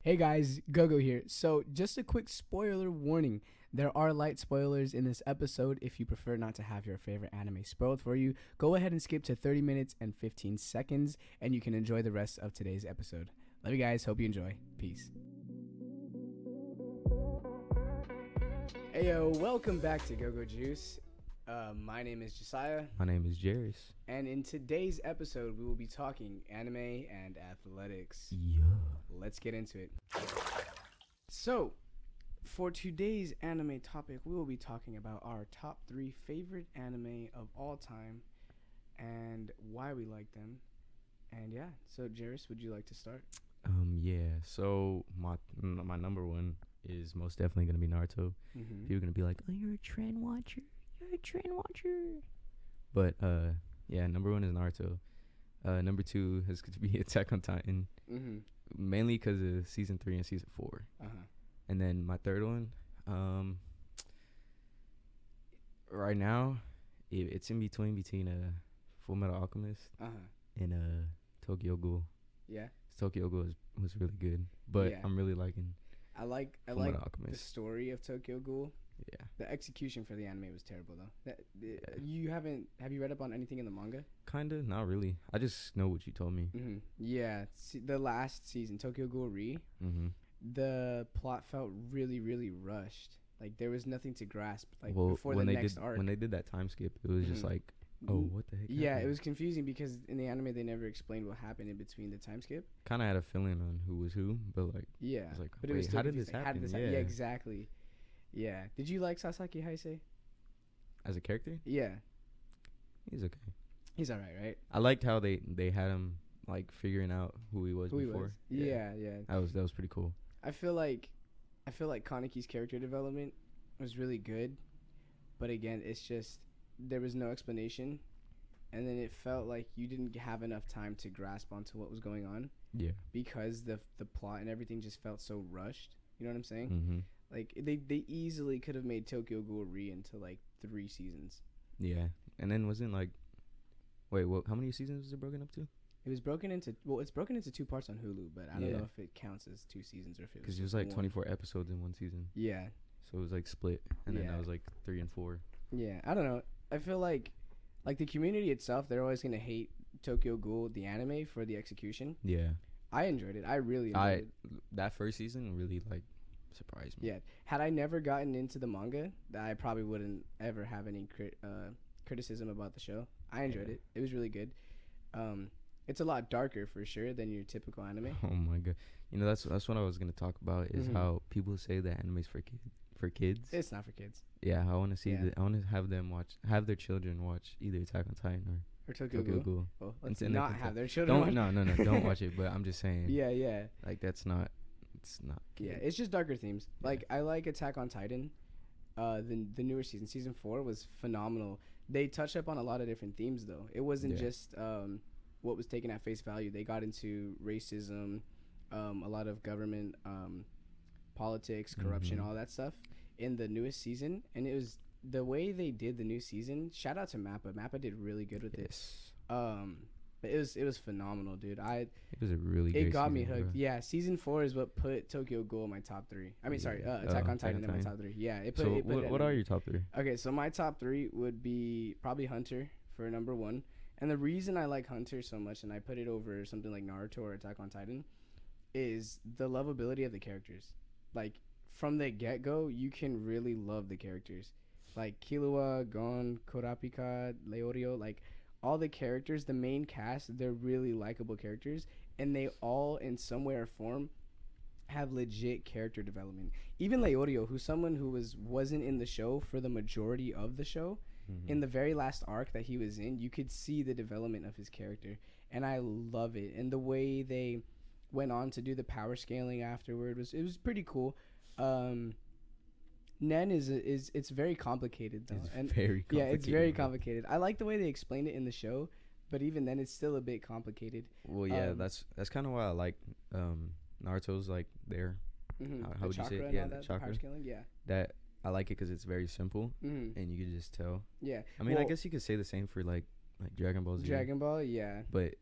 Hey guys, GoGo here. So, just a quick spoiler warning. There are light spoilers in this episode. If you prefer not to have your favorite anime spoiled for you, go ahead and skip to 30 minutes and 15 seconds, and you can enjoy the rest of today's episode. Love you guys. Hope you enjoy. Peace. Heyo, welcome back to GoGo Juice. My name is Josiah. My name is Jairus. And in today's episode, we will be talking anime and athletics. Yeah. Let's get into it. So, for today's anime topic, we will be talking about our top 3 favorite anime of all time and why we like them. And yeah, so Jairus, would you like to start? Yeah. So my number one is most definitely gonna be Naruto. Mm-hmm. People are gonna be like, "Oh, you're a trend watcher. You're a trend watcher." But yeah, number one is Naruto. Number 2 has to be Attack on Titan. Mm-hmm. Mainly because of season 3 and season 4. And then my third one, right now, it's in between Full Metal Alchemist and Tokyo Ghoul. Yeah. Tokyo Ghoul was really good, but Yeah. I'm really liking. I like Full Metal the Alchemist. story of Tokyo Ghoul. Yeah. The execution for the anime was terrible though. Have you read up on anything in the manga? Kinda, not really. I just know what you told me. Mm-hmm. Yeah, the last season, Tokyo Ghoul Re, Mm-hmm. the plot felt really, really rushed. Like there was nothing to grasp. Like Well, before when the they next did arc. when they did that time skip, it was just Mhm. like, oh, what the heck? Yeah, happened? it was confusing because in the anime they never explained what happened in between the time skip. Kind of had a feeling on who was who, but like, Yeah, I was like, but it was wait, still how did this confusing. happen? Yeah, exactly. Yeah. Did you like Sasaki Heisei? As a character, Yeah, he's okay. he's alright, right? I liked how they had him like figuring out who he was Who he before. was? Yeah, yeah. That was pretty cool. I feel like Kaneki's character development was really good, but again, it's just there was no explanation, and then it felt like you didn't have enough time to grasp onto what was going on Yeah. because the plot and everything just felt so rushed. You know what I'm saying? Mm-hmm. Like they easily could have made Tokyo Ghoul Re into like 3 seasons. Yeah, and then wasn't like, wait, what? How many seasons was it broken up to? It was broken into it's broken into 2 parts on Hulu, but I don't Yeah. know if it counts as 2 seasons or if it was. Because it was just like one. 24 episodes in one season, Yeah, so it was like split, and then Yeah. that was like 3 and 4. yeah. I don't know. I feel like the community itself, they're always gonna hate Tokyo Ghoul the anime for the execution. Yeah. I enjoyed it. I really enjoyed it. That first season really like surprised me. Yeah. Had I never gotten into the manga, I probably wouldn't ever have any criticism about the show. I enjoyed Yeah. it. It was really good. It's a lot darker for sure than your typical anime. Oh my god. You know, that's what I was gonna talk about is Mhm. how people say that anime's for kids. It's not for kids. Yeah, I want to see Yeah. I want to have their children watch either Attack on Titan Or or Tokyo Tokyo Ghoul. Ghoul. Well, let's And they not can have tell- their children watch. No, don't watch it. But I'm just saying. Yeah, yeah. Like it's not. Yeah, Kid. it's just darker themes. Yeah. Like I like Attack on Titan. The newer season 4 was phenomenal. They touched up on a lot of different themes though. It wasn't Yeah. just what was taken at face value. They got into racism, a lot of government politics, corruption, Mhm. all that stuff in the newest season. And it was the way they did the new season. Shout out to Mappa. Mappa did really good with Yes. it. But it was phenomenal, dude. It was a really. It great got me season, hooked. bro. Yeah, season 4 is what put Tokyo Ghoul in my top 3. I mean, sorry, Yeah. Attack on Attack Titan on in my Titan. top 3. Yeah, it So put it what are your top 3? Okay, so my top 3 would be probably Hunter for number 1. And the reason I like Hunter so much and I put it over something like Naruto or Attack on Titan is the lovability of the characters. Like, from the get-go, you can really love the characters. Like, Killua, Gon, Kurapika, Leorio, like, all the characters, the main cast, they're really likable characters. And they all, in some way or form, have legit character development. Even Leorio, who's someone who wasn't in the show for the majority of the show, in the very last arc that he was in, you could see the development of his character, and I love it. And the way they went on to do the power scaling afterward was pretty cool. Nen is it's very complicated though. It's And very complicated. yeah, it's very bro. complicated. I like the way they explained it in the show, but even then, it's still a bit complicated. Well, yeah, Um, that's kind of why I like Naruto's like there. Mm-hmm. How would you say it? And Yeah, all the that, power chakra. scaling. Yeah. That I like it because it's very simple Mm-hmm. and you can just tell. Yeah. I mean, I Well, guess you could say the same for like Dragon Ball Z. Dragon Ball. Yeah. But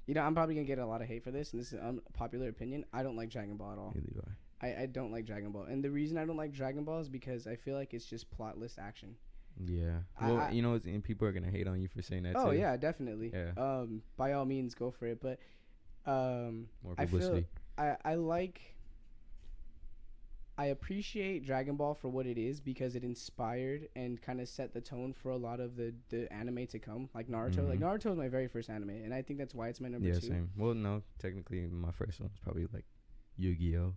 You know, I'm probably gonna get a lot of hate for this, and this is an unpopular opinion. I don't like Dragon Ball at all. Neither do I. I don't like Dragon Ball, and the reason I don't like Dragon Ball is because I feel like it's just plotless action. Yeah. Well, you know, and people are gonna hate on you for saying that. Oh too. yeah, definitely. Yeah. By all means, go for it. But more publicity. I appreciate Dragon Ball for what it is because it inspired and kind of set the tone for a lot of the anime to come, like Naruto. Mm-hmm. Like Naruto is my very first anime, and I think that's why it's my number 2. Yeah, same. Well, no, technically my first one was probably like Yu-Gi-Oh.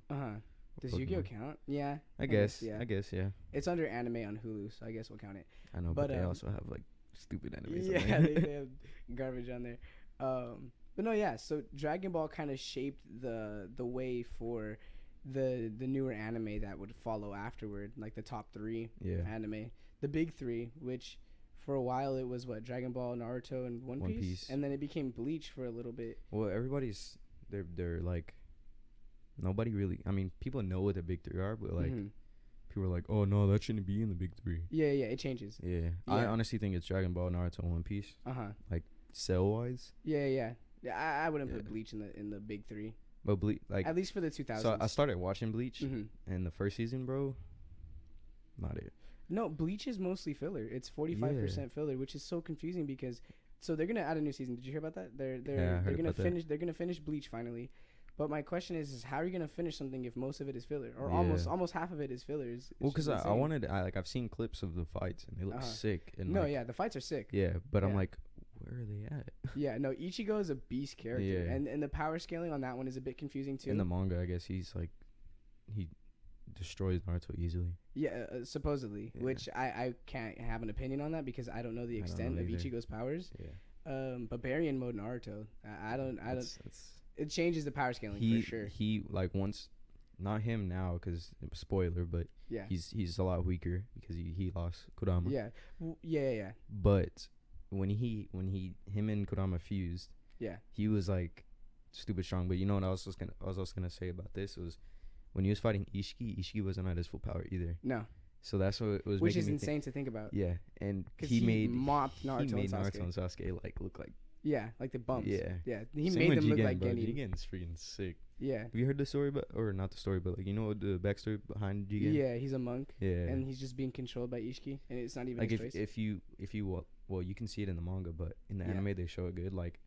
Does Yu-Gi-Oh count? Yeah. I guess. Yeah. It's under anime on Hulu, so I guess we'll count it. I know, but they also have like stupid animes. Yeah, they have garbage on there. But no, yeah. So Dragon Ball kind of shaped the way for the newer anime that would follow afterward, like the top 3 anime, the big 3, which for a while it was Dragon Ball, Naruto, and One Piece, and then it became Bleach for a little bit. Well, everybody's they're like, nobody really. I mean, people know what the big 3 are, but like people are like, oh no, that shouldn't be in the big 3. Yeah, it changes. Yeah. I honestly think it's Dragon Ball, Naruto, and One Piece. Like cell wise. Yeah. I wouldn't put Bleach in the big 3. But like at least for the 2000s. So I started watching Bleach, and the first season, bro, not it. No, Bleach is mostly filler. It's 45% filler, which is so confusing because they're gonna add a new season. Did you hear about that? They're gonna finish Bleach finally. But my question is how are you gonna finish something if most of it is filler, or almost half of it is filler? Well, because I've seen clips of the fights and they look sick. And the fights are sick. Yeah, but I'm like, where are they at? Yeah, no, Ichigo is a beast character, and the power scaling on that one is a bit confusing too. In the manga, I guess he's like, he destroys Naruto easily. Yeah, supposedly, which I can't have an opinion on that because I don't know the extent of Ichigo's powers. Yeah. Barbarian mode Naruto, I don't. It changes the power scaling for sure. He like once, not him now because it was spoiler, but he's a lot weaker because he lost Kurama. Yeah. But when him and Kurama fused, he was like stupid strong. But you know what I was also gonna say about this was when he was fighting Ishiki wasn't at his full power either. No. So that's what it was. Which is insane to think about. Yeah, and he mopped Naruto and Sasuke like look like. Yeah, like the bumps. Yeah. He made them look like Genin. Jigen's freaking sick. Yeah. Have you heard the story or not the story, but like you know the backstory behind Jigen? Yeah, he's a monk. Yeah. And he's just being controlled by Ishiki, and it's not even like his choice. if you well you can see it in the manga, but in the anime they show it good. Like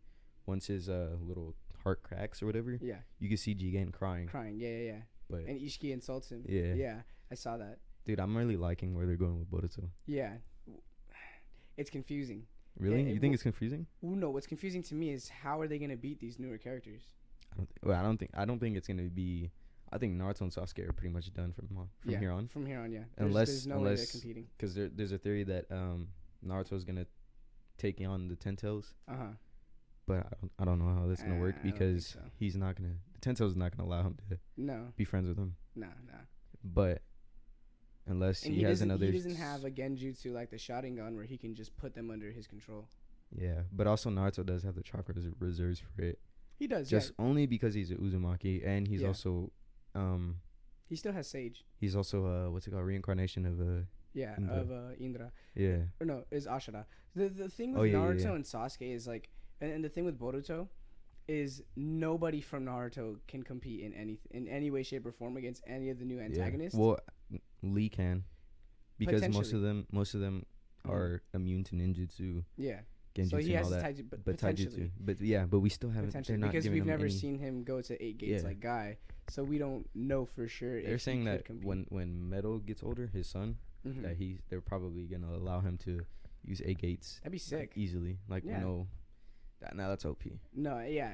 once his little heart cracks or whatever, you can see Jigen crying. Yeah. But and Ishiki insults him. Yeah, I saw that. Dude, I'm really liking where they're going with Boruto. Yeah, it's confusing. Really? You think it's confusing? No, what's confusing to me is how are they gonna beat these newer characters? I don't think it's gonna be. I think Naruto and Sasuke are pretty much done from here on. From here on, yeah. Unless way they're competing. Because there's a theory that Naruto's gonna take on the Ten Tails. But I don't know how that's gonna work because he's not gonna. The Ten Tails is not gonna allow him to be friends with him. No. But unless he has another. He doesn't have a genjutsu like the Sharingan where he can just put them under his control. Yeah, but also Naruto does have the chakra reserves for it. He does, just only because he's an Uzumaki, and he's also, he still has Sage. He's also what's it called, reincarnation of Indra. Yeah. Or no, is Ashura. The thing with Naruto and Sasuke is like, and the thing with Boruto is nobody from Naruto can compete in any way, shape, or form against any of the new antagonists. Well, Lee can, because most of them are immune to ninjutsu. Yeah. Genjutsu so he has all that. But taijutsu. But we still haven't. Because we've never seen him go to 8 gates like Guy, so we don't know for sure. They're saying that compete. when Metal gets older, his son, that they're probably gonna allow him to use 8 gates. That'd be sick. Like, easily, now that's OP. No, yeah,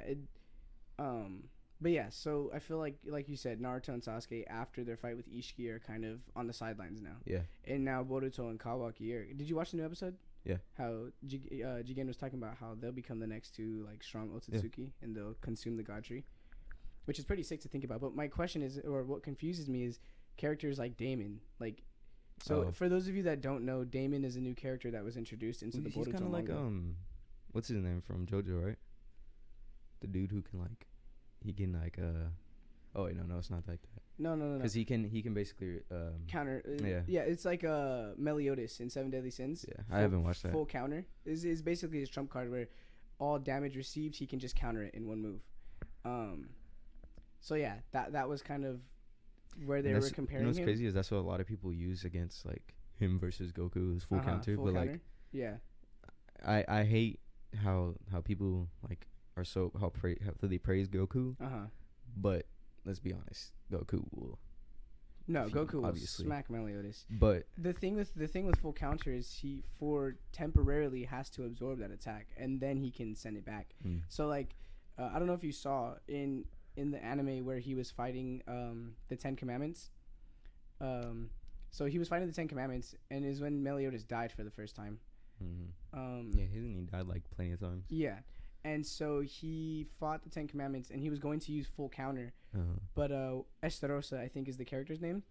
but yeah. So I feel like you said, Naruto and Sasuke after their fight with Ishiki are kind of on the sidelines now. Yeah. And now Boruto and Kawaki are. Did you watch the new episode? Yeah. How Jigen was talking about how they'll become the next 2 like strong Otsutsuki and they'll consume the God tree, which is pretty sick to think about. But my question is, or what confuses me is characters like Damon. Like, so for those of you that don't know, Damon is a new character that was introduced into the Boruto manga. He's kind of like what's his name from JoJo, right? The dude who can like, he can like oh wait, no, it's not like that. No. Because he can basically counter. Yeah, it's like Meliodas in 7 Deadly Sins. Yeah, I haven't watched that. Full counter is basically his trump card where all damage received, he can just counter it in one move. So yeah, that was kind of where they were comparing. You know what's crazy is that's what a lot of people use against like him versus Goku is full counter. Full but counter. Like, yeah, I hate how people like are so how they praise Goku. But let's be honest, Goku will. No, Goku will smack Meliodas. But the thing with full counter is he temporarily has to absorb that attack and then he can send it back. So like, I don't know if you saw in the anime where he was fighting the 10 Commandments. So he was fighting the 10 Commandments, and is when Meliodas died for the first time. Yeah, he died like plenty of times. Yeah, and so he fought the 10 Commandments, and he was going to use full counter. But Estarossa, I think is the character's name.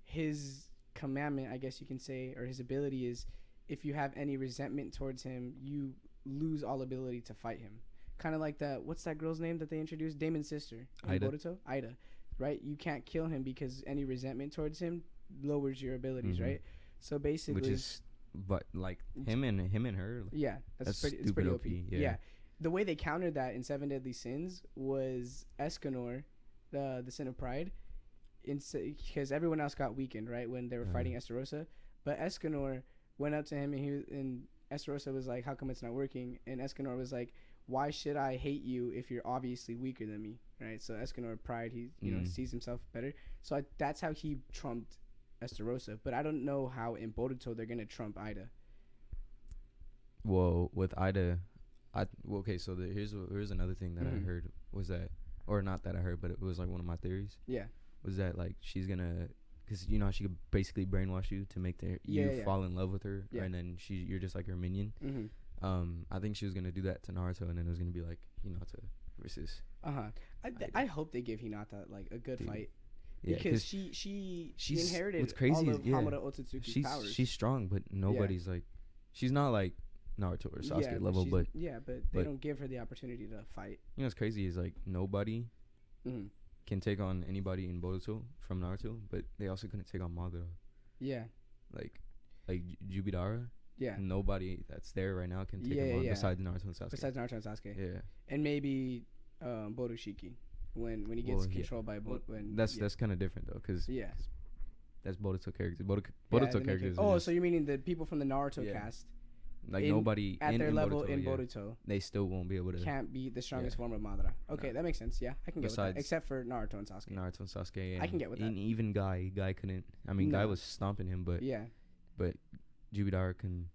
His commandment, I guess you can say, or his ability is, if you have any resentment towards him, you lose all ability to fight him. Kind of like what's that girl's name that they introduced? Damon's sister. Boruto? Ida. Right? You can't kill him because any resentment towards him lowers your abilities, right? So basically, which is, but like him and her. Like, yeah, that's pretty OP. Yeah. The way they countered that in 7 Deadly Sins was Escanor, the Sin of Pride, because everyone else got weakened, right, when they were fighting Estarossa. But Escanor went up to him and Estarossa was like, "How come it's not working?" And Escanor was like, "Why should I hate you if you're obviously weaker than me?" Right? So Escanor pride, he sees himself better. So that's how he trumped Estarossa. But I don't know how in Boruto they're gonna trump Ida. Well, with Ida, okay. So here's another thing that I heard was that, or not that I heard, but it was like one of my theories. Yeah. Was that like she's gonna, because you know how she could basically brainwash you to make you fall in love with her, and then you're just like her minion. I think she was gonna do that to Naruto, and then it was gonna be like Hinata versus. I hope they give Hinata like a good fight. Yeah, because she inherited what's crazy all of Hamada Otsutsuki's powers. She's strong, but nobody's like, she's not like Naruto or Sasuke level, but they don't give her the opportunity to fight. You know what's crazy is like nobody can take on anybody in Boruto from Naruto, but they also couldn't take on Madara. Yeah. Like Jubidara. Yeah. Nobody that's there right now can take him on besides Naruto and Sasuke. Yeah. And maybe Borushiki when he gets controlled by that's kind of different though, because that's Boruto characters. Boruto characters. So you're meaning the people from the Naruto cast? Like nobody at their level in Boruto, they still won't be able to. Can't be the strongest form of Madara. Okay, that makes sense. Yeah, I can get with that. Except for Naruto and Sasuke. I can get with that. And even Guy couldn't. I mean, Guy was stomping him, but but Jubidara can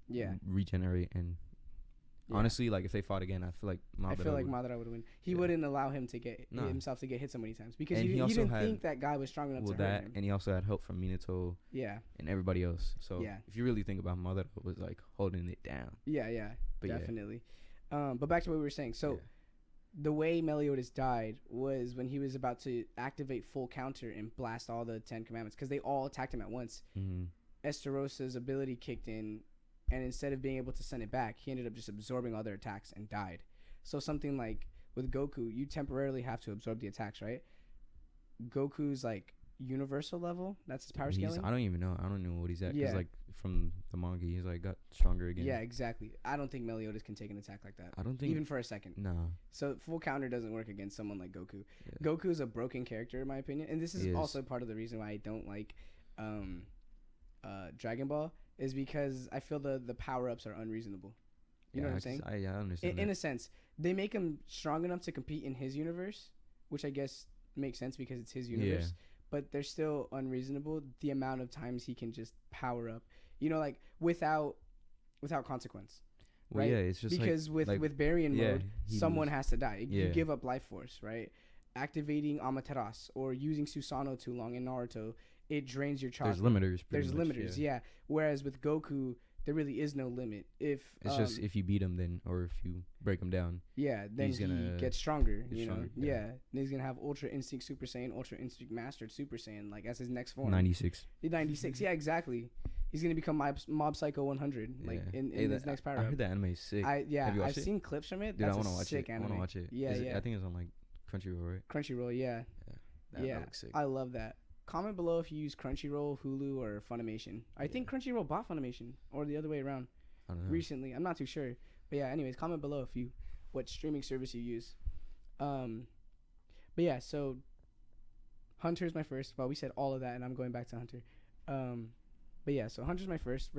regenerate and. Honestly, like if they fought again, I feel like Madara would win. He wouldn't allow him to get himself to get hit so many times because he didn't think that guy was strong enough to hurt him. And he also had help from Minato. And everybody else. So if you really think about Madara, was like holding it down. But definitely. But back to what we were saying. So the way Meliodas died was when he was about to activate full counter and blast all the 10 Commandments because they all attacked him at once. Estarossa's ability kicked in. And instead of being able to send it back, he ended up just absorbing all their attacks and died. So something like with Goku, you temporarily have to absorb the attacks, right? Goku's like universal level, that's his power scaling. I don't even know. I don't know what he's at. Because like from the manga, he's like got stronger again. Yeah, exactly. I don't think Meliodas can take an attack like that. I don't think. Even for a second. No. So full counter doesn't work against someone like Goku. Goku's a broken character in my opinion. And this is also part of the reason why I don't like Dragon Ball. Is because I feel the power-ups are unreasonable. You know what I'm saying? I understand. In a sense, they make him strong enough to compete in his universe, which I guess makes sense because it's his universe. Yeah. But they're still unreasonable. The amount of times he can just power up, like without consequence. Well, right? Yeah, it's just because with Baryon mode, someone has to die. You give up life force, right? Activating Amaterasu or using Susanoo too long in Naruto. It drains your chakra. There's limiters. Yeah. Whereas with Goku, there really is no limit. If it's just if you beat him, then or if you break him down. Yeah, then he gets stronger. Then he's gonna have Ultra Instinct Super Saiyan, Ultra Instinct Mastered Super Saiyan, like as his next form. 96. 96. Yeah, exactly. He's gonna become Mob Psycho 100, like in his next power. I heard that anime is sick. I've seen clips from it. Dude, That's I want to watch it. I want to watch it. Yeah, I think it's on like Crunchyroll, right? Crunchyroll, yeah. That looks sick. I love that. Comment below if you use Crunchyroll, Hulu, or Funimation. I think Crunchyroll bought Funimation, or the other way around. I don't know. Recently. I'm not too sure. But yeah, anyways, comment below if you what streaming service you use. But yeah, so Hunter's my first. Well, we said all of that, and I'm going back to Hunter. But yeah, so Hunter's my first.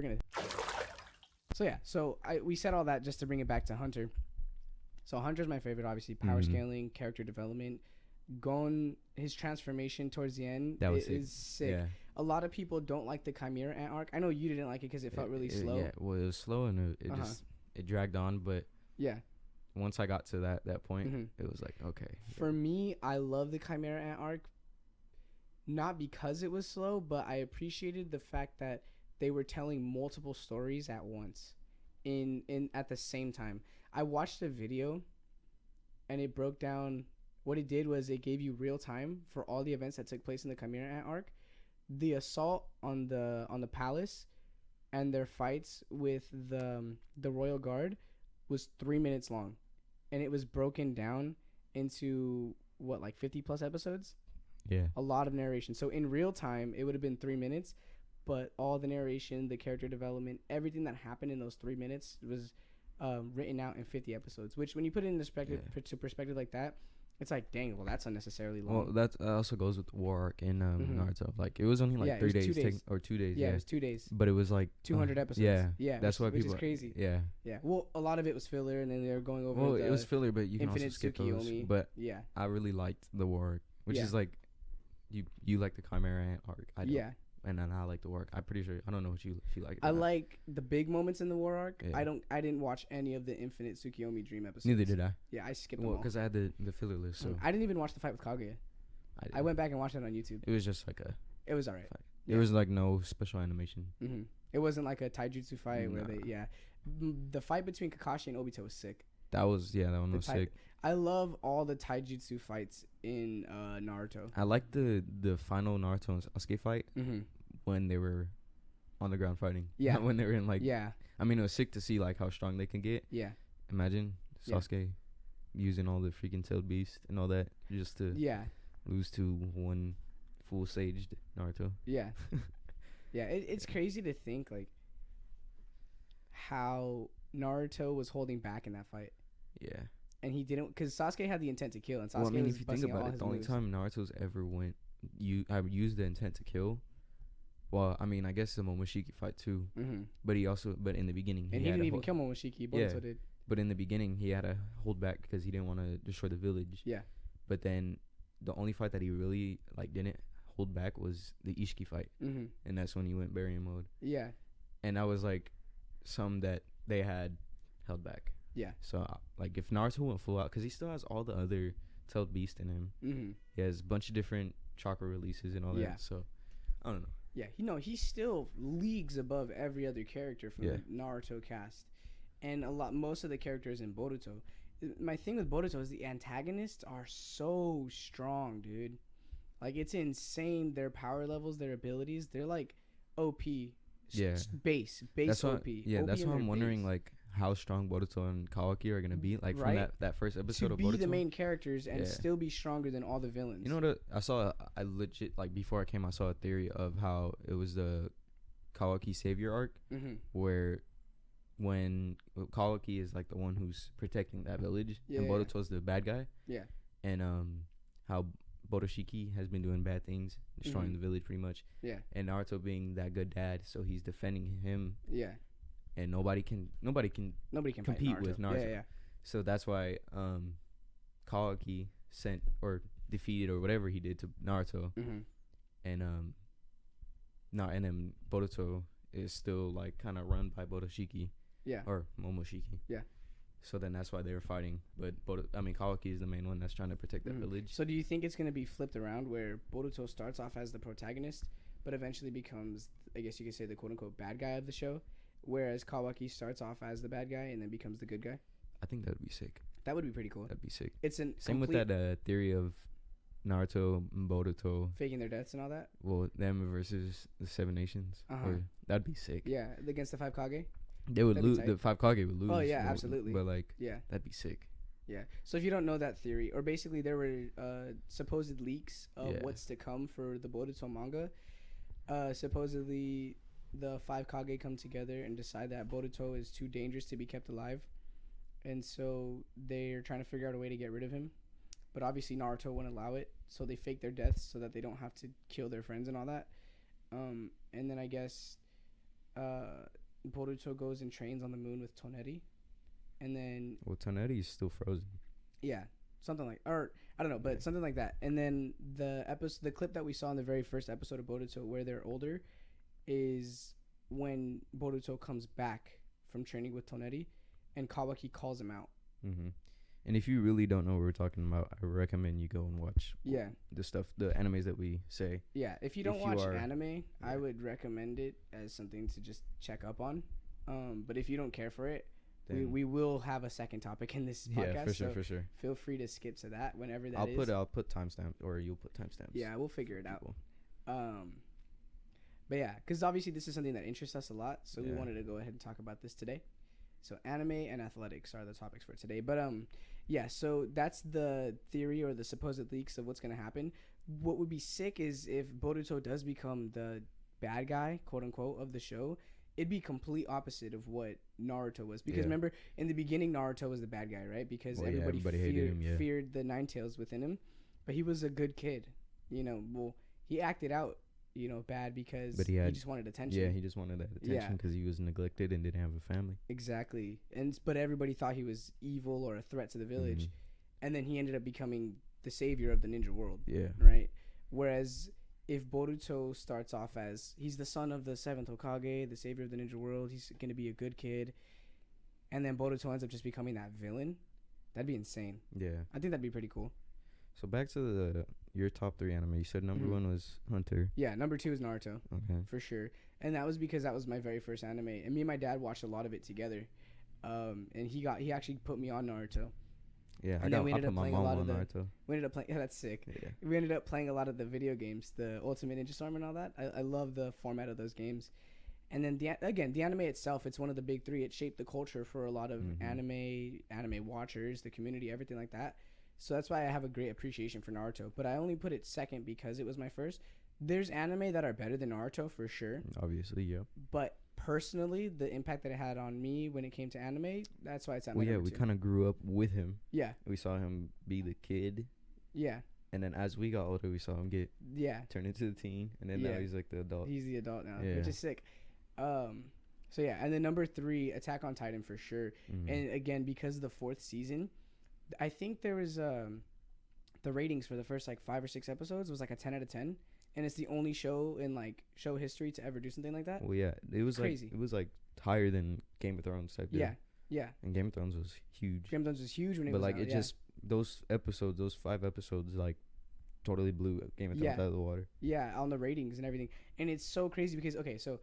So yeah, so we said all that just to bring it back to Hunter. So Hunter's my favorite, obviously. Power scaling, character development. Gon, his transformation towards the end is sick. Yeah. A lot of people don't like the Chimera Ant arc. I know you didn't like it because it felt really slow. Yeah, well, it was slow and it dragged on. But yeah, once I got to that point, it was like, okay. For me, I love the Chimera Ant arc. Not because it was slow, but I appreciated the fact that they were telling multiple stories at once, at the same time. I watched a video, and it broke down. What it did was it gave you real time for all the events that took place in the Chimera Ant arc. The assault on the palace, and their fights with the royal guard, was 3 minutes long, and it was broken down into 50 plus episodes. Yeah, a lot of narration. So in real time, it would have been 3 minutes, but all the narration, the character development, everything that happened in those 3 minutes was written out in 50 episodes. Which, when you put it in perspective like that, it's like, dang, well, that's unnecessarily long. Well, that also goes with the war arc in Naruto. Like, it was only 3 days, 2 days. Or 2 days. Yeah, it was 2 days. But it was like 200 episodes. Yeah, that's why which people. Is crazy. Yeah. Yeah. Well, a lot of it was filler, and then they were going over. Well, it was filler, but you can also skip Tsukiyomi. those. But yeah, I really liked the war arc, which is like, you like the Chimera Ant arc. I don't. Yeah. And then I like the war arc. I'm pretty sure. I don't know if you like it. I like the big moments in the war arc. Yeah. I didn't watch any of the Infinite Tsukiyomi Dream episodes. Neither did I. Yeah, I skipped them all. Because I had the filler list. So I didn't even watch the fight with Kaguya. I went back and watched it on YouTube. It was just like a. It was alright. Yeah. It was like no special animation. Mm-hmm. It wasn't like a taijutsu fight where they. Yeah, the fight between Kakashi and Obito was sick. That one was sick. I love all the taijutsu fights in Naruto. I like the final Naruto and Sasuke fight when they were on the ground fighting. Yeah. When they were in like. Yeah. I mean, it was sick to see like how strong they can get. Yeah. Imagine Sasuke using all the freaking tailed beast and all that just to lose to one full saged Naruto. Yeah. Yeah. It's crazy to think like how Naruto was holding back in that fight. Yeah. And he didn't, because Sasuke had the intent to kill, and Sasuke was if you think about it, the only time Naruto's ever have used the intent to kill. Well, I mean, I guess the Momoshiki fight too. Mm-hmm. But in the beginning, he didn't even kill Momoshiki. Boruto did. But in the beginning, he had to hold back because he didn't want to destroy the village. Yeah. But then, the only fight that he really didn't hold back was the Ishiki fight, and that's when he went Baryon mode. Yeah. And that was like some that they had held back. Yeah. So, if Naruto went full out, because he still has all the other tailed beast in him. Mm-hmm. He has a bunch of different chakra releases and all that. So, I don't know. Yeah, he's still leagues above every other character from the Naruto cast. And most of the characters in Boruto. My thing with Boruto is the antagonists are so strong, dude. Like, it's insane. Their power levels, their abilities, they're like OP. Yeah. Base that's OP. Yeah, that's why I'm wondering, how strong Boruto and Kawaki are gonna be, from that first episode of Boruto. To be the main characters and still be stronger than all the villains. You know what? I legit, before I came, I saw a theory of how it was the Kawaki savior arc, where when Kawaki is the one who's protecting that village, and Boruto's the bad guy. Yeah. And how Borushiki has been doing bad things, destroying the village pretty much. Yeah. And Naruto being that good dad, so he's defending him. Yeah. And nobody can compete with Naruto. Yeah. So that's why Kawaki sent or defeated or whatever he did to Naruto. And then Boruto is still kind of run by Borushiki. Yeah. Or Momoshiki. Yeah. So then that's why they were fighting. But Kawaki is the main one that's trying to protect the village. So do you think it's going to be flipped around where Boruto starts off as the protagonist, but eventually becomes, I guess you could say, the quote-unquote bad guy of the show, whereas Kawaki starts off as the bad guy and then becomes the good guy? I think that would be sick. That would be pretty cool. That'd be sick. Same with that theory of Naruto and Boruto faking their deaths and all that. Well, them versus the Seven Nations. That'd be sick. Yeah, against the 5 Kage. They would lose. The 5 Kage would lose. Oh yeah, absolutely. But that'd be sick. Yeah. So if you don't know that theory, or basically there were supposed leaks of what's to come for the Boruto manga. Supposedly, the 5 Kage come together and decide that Boruto is too dangerous to be kept alive, and so they're trying to figure out a way to get rid of him. But obviously Naruto won't allow it, so they fake their deaths so that they don't have to kill their friends and all that. And then I guess Boruto goes and trains on the moon with Toneri, and then Toneri is still frozen. Yeah, something like, or I don't know, but something like that. And then the clip that we saw in the very first episode of Boruto where they're older, is when Boruto comes back from training with Toneri, and Kawaki calls him out. Mm-hmm. And if you really don't know what we're talking about, I recommend you go and watch the animes that we say. Yeah, if you don't watch anime, I would recommend it as something to just check up on. But if you don't care for it, we will have a second topic in this podcast. Yeah, for sure. Feel free to skip to that whenever that is. I'll put timestamps, or you'll put timestamps. Yeah, we'll figure it out. But yeah, because obviously this is something that interests us a lot, so we wanted to go ahead and talk about this today. So anime and athletics are the topics for today. But so that's the theory or the supposed leaks of what's going to happen. What would be sick is if Boruto does become the bad guy, quote unquote, of the show, it'd be complete opposite of what Naruto was. Because remember, in the beginning, Naruto was the bad guy, right? Because everybody feared the Nine Tails within him. But he was a good kid. He acted out, bad because he just wanted attention. Yeah, he just wanted that attention because he was neglected and didn't have a family. Exactly. But everybody thought he was evil or a threat to the village. Mm-hmm. And then he ended up becoming the savior of the ninja world. Yeah. Right? Whereas if Boruto starts off as he's the son of the 7th Hokage, the savior of the ninja world, he's going to be a good kid, and then Boruto ends up just becoming that villain, that'd be insane. Yeah. I think that'd be pretty cool. So back to your top 3 anime. You said number 1 was Hunter. Yeah, number 2 is Naruto. Okay. For sure. And that was because that was my very first anime. And me and my dad watched a lot of it together. And he actually put me on Naruto. Yeah, and then we ended up playing a lot of Naruto. We ended up playing. Yeah, that's sick. Yeah. We ended up playing a lot of the video games, the Ultimate Ninja Storm and all that. I love the format of those games. And then the anime itself, it's one of the big 3. It shaped the culture for a lot of anime watchers, the community, everything like that. So that's why I have a great appreciation for Naruto. But I only put it second because it was my first. There's anime that are better than Naruto for sure. Obviously, yeah. But personally, the impact that it had on me when it came to anime, that's why it's at my number 2. We kind of grew up with him. Yeah. We saw him be the kid. Yeah. And then as we got older, we saw him turn into the teen. And then now he's like the adult. He's the adult now, which is sick. And then number 3, Attack on Titan for sure. Mm-hmm. And again, because of the 4th season, I think there was the ratings for the first 5 or 6 episodes was a 10 out of 10, and it's the only show in show history to ever do something like that. Well, yeah, it was crazy. It was higher than Game of Thrones type. Yeah. And Game of Thrones was huge. Game of Thrones was huge when it was out. But just those 5 episodes totally blew Game of Thrones out of the water. Yeah, on the ratings and everything, and it's so crazy because so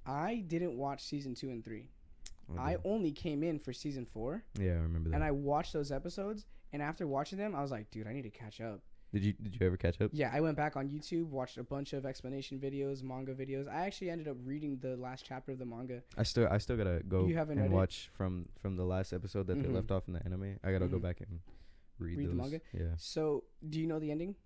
I didn't watch season 2 and 3. I only came in for season 4. Yeah, I remember that. And I watched those episodes, and after watching them, I was like, dude, I need to catch up. Did you ever catch up? Yeah, I went back on YouTube, watched a bunch of explanation videos, manga videos. I actually ended up reading the last chapter of the manga. I still gotta go and watch from the last episode that they left off in the anime. I gotta go back and read those. The manga. Yeah. So, do you know the ending?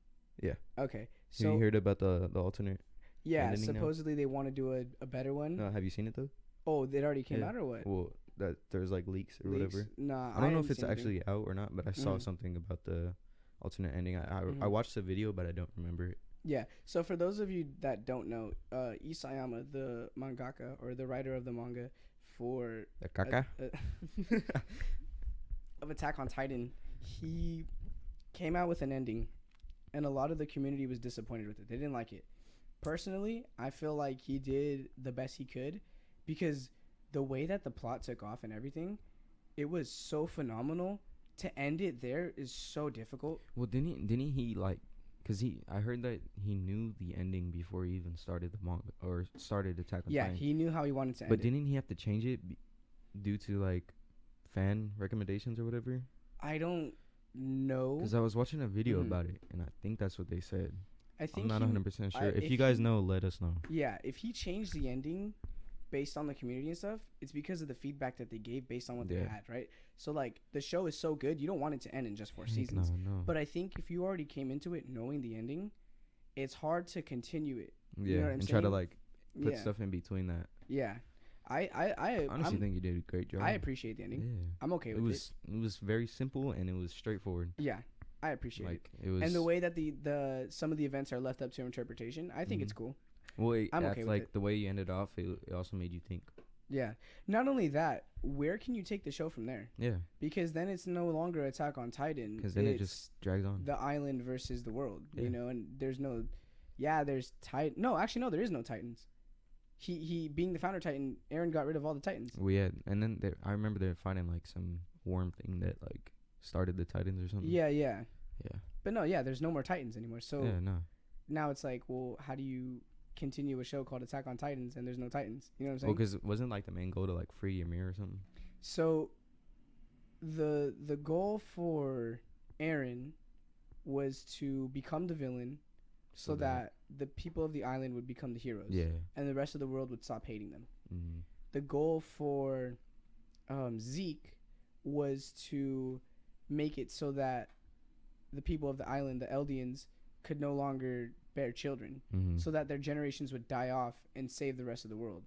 Yeah. Okay. So have you heard about the alternate? Yeah, supposedly they want to do a better one. No, have you seen it though? Oh, it already came out or what? Well, that there's leaks or whatever. Nah, I don't know if it's actually out or not, but I saw something about the alternate ending. I watched the video, but I don't remember it. Yeah. So for those of you that don't know, Isayama, the mangaka or the writer of the manga for the kaka of Attack on Titan, he came out with an ending, and a lot of the community was disappointed with it. They didn't like it. Personally, I feel like he did the best he could, because the way that the plot took off and everything, it was so phenomenal. To end it there is so difficult. Well, didn't he because I heard that he knew the ending before he even started the manga or started Attack on Titan. Yeah, he knew how he wanted to end it. But didn't he have to change it due to fan recommendations or whatever? I don't know. Because I was watching a video about it, and I think that's what they said. I'm not 100% sure. If you guys know, let us know. Yeah, if he changed the ending based on the community and stuff, it's because of the feedback that they gave based on what they had, right? So the show is so good, you don't want it to end in just 4 seasons. No. But I think if you already came into it knowing the ending, it's hard to continue it. Yeah, you know what I'm saying? Try to put stuff in between that. Yeah. I honestly think you did a great job. I appreciate the ending. Yeah. I'm okay with it. It was very simple and it was straightforward. Yeah, I appreciate it. And the way that the some of the events are left up to interpretation, I think it's cool. Well, I'm okay with it. The way you ended off, it also made you think. Yeah. Not only that, where can you take the show from there? Yeah. Because then it's no longer Attack on Titan. Because then it just drags on. The island versus the world, you know, and there's no, there's Titan. No, actually, no, there is no Titans. He being the founder Titan, Eren got rid of all the Titans. Well, yeah, and then I remember they're fighting like some worm thing that like started the Titans or something. Yeah. But no, there's no more Titans anymore. So now it's like, well, how do you continue a show called Attack on Titans and there's no Titans? You know what I'm saying? Well, because it wasn't like the main goal to like free Ymir or something. So the goal for Eren was to become the villain. So that the people of the island would become the heroes. Yeah. And the rest of the world would stop hating them. Mm-hmm. The goal for Zeke was to make it so that the people of the island, the Eldians, could no longer bear children. Mm-hmm. So that their generations would die off and save the rest of the world.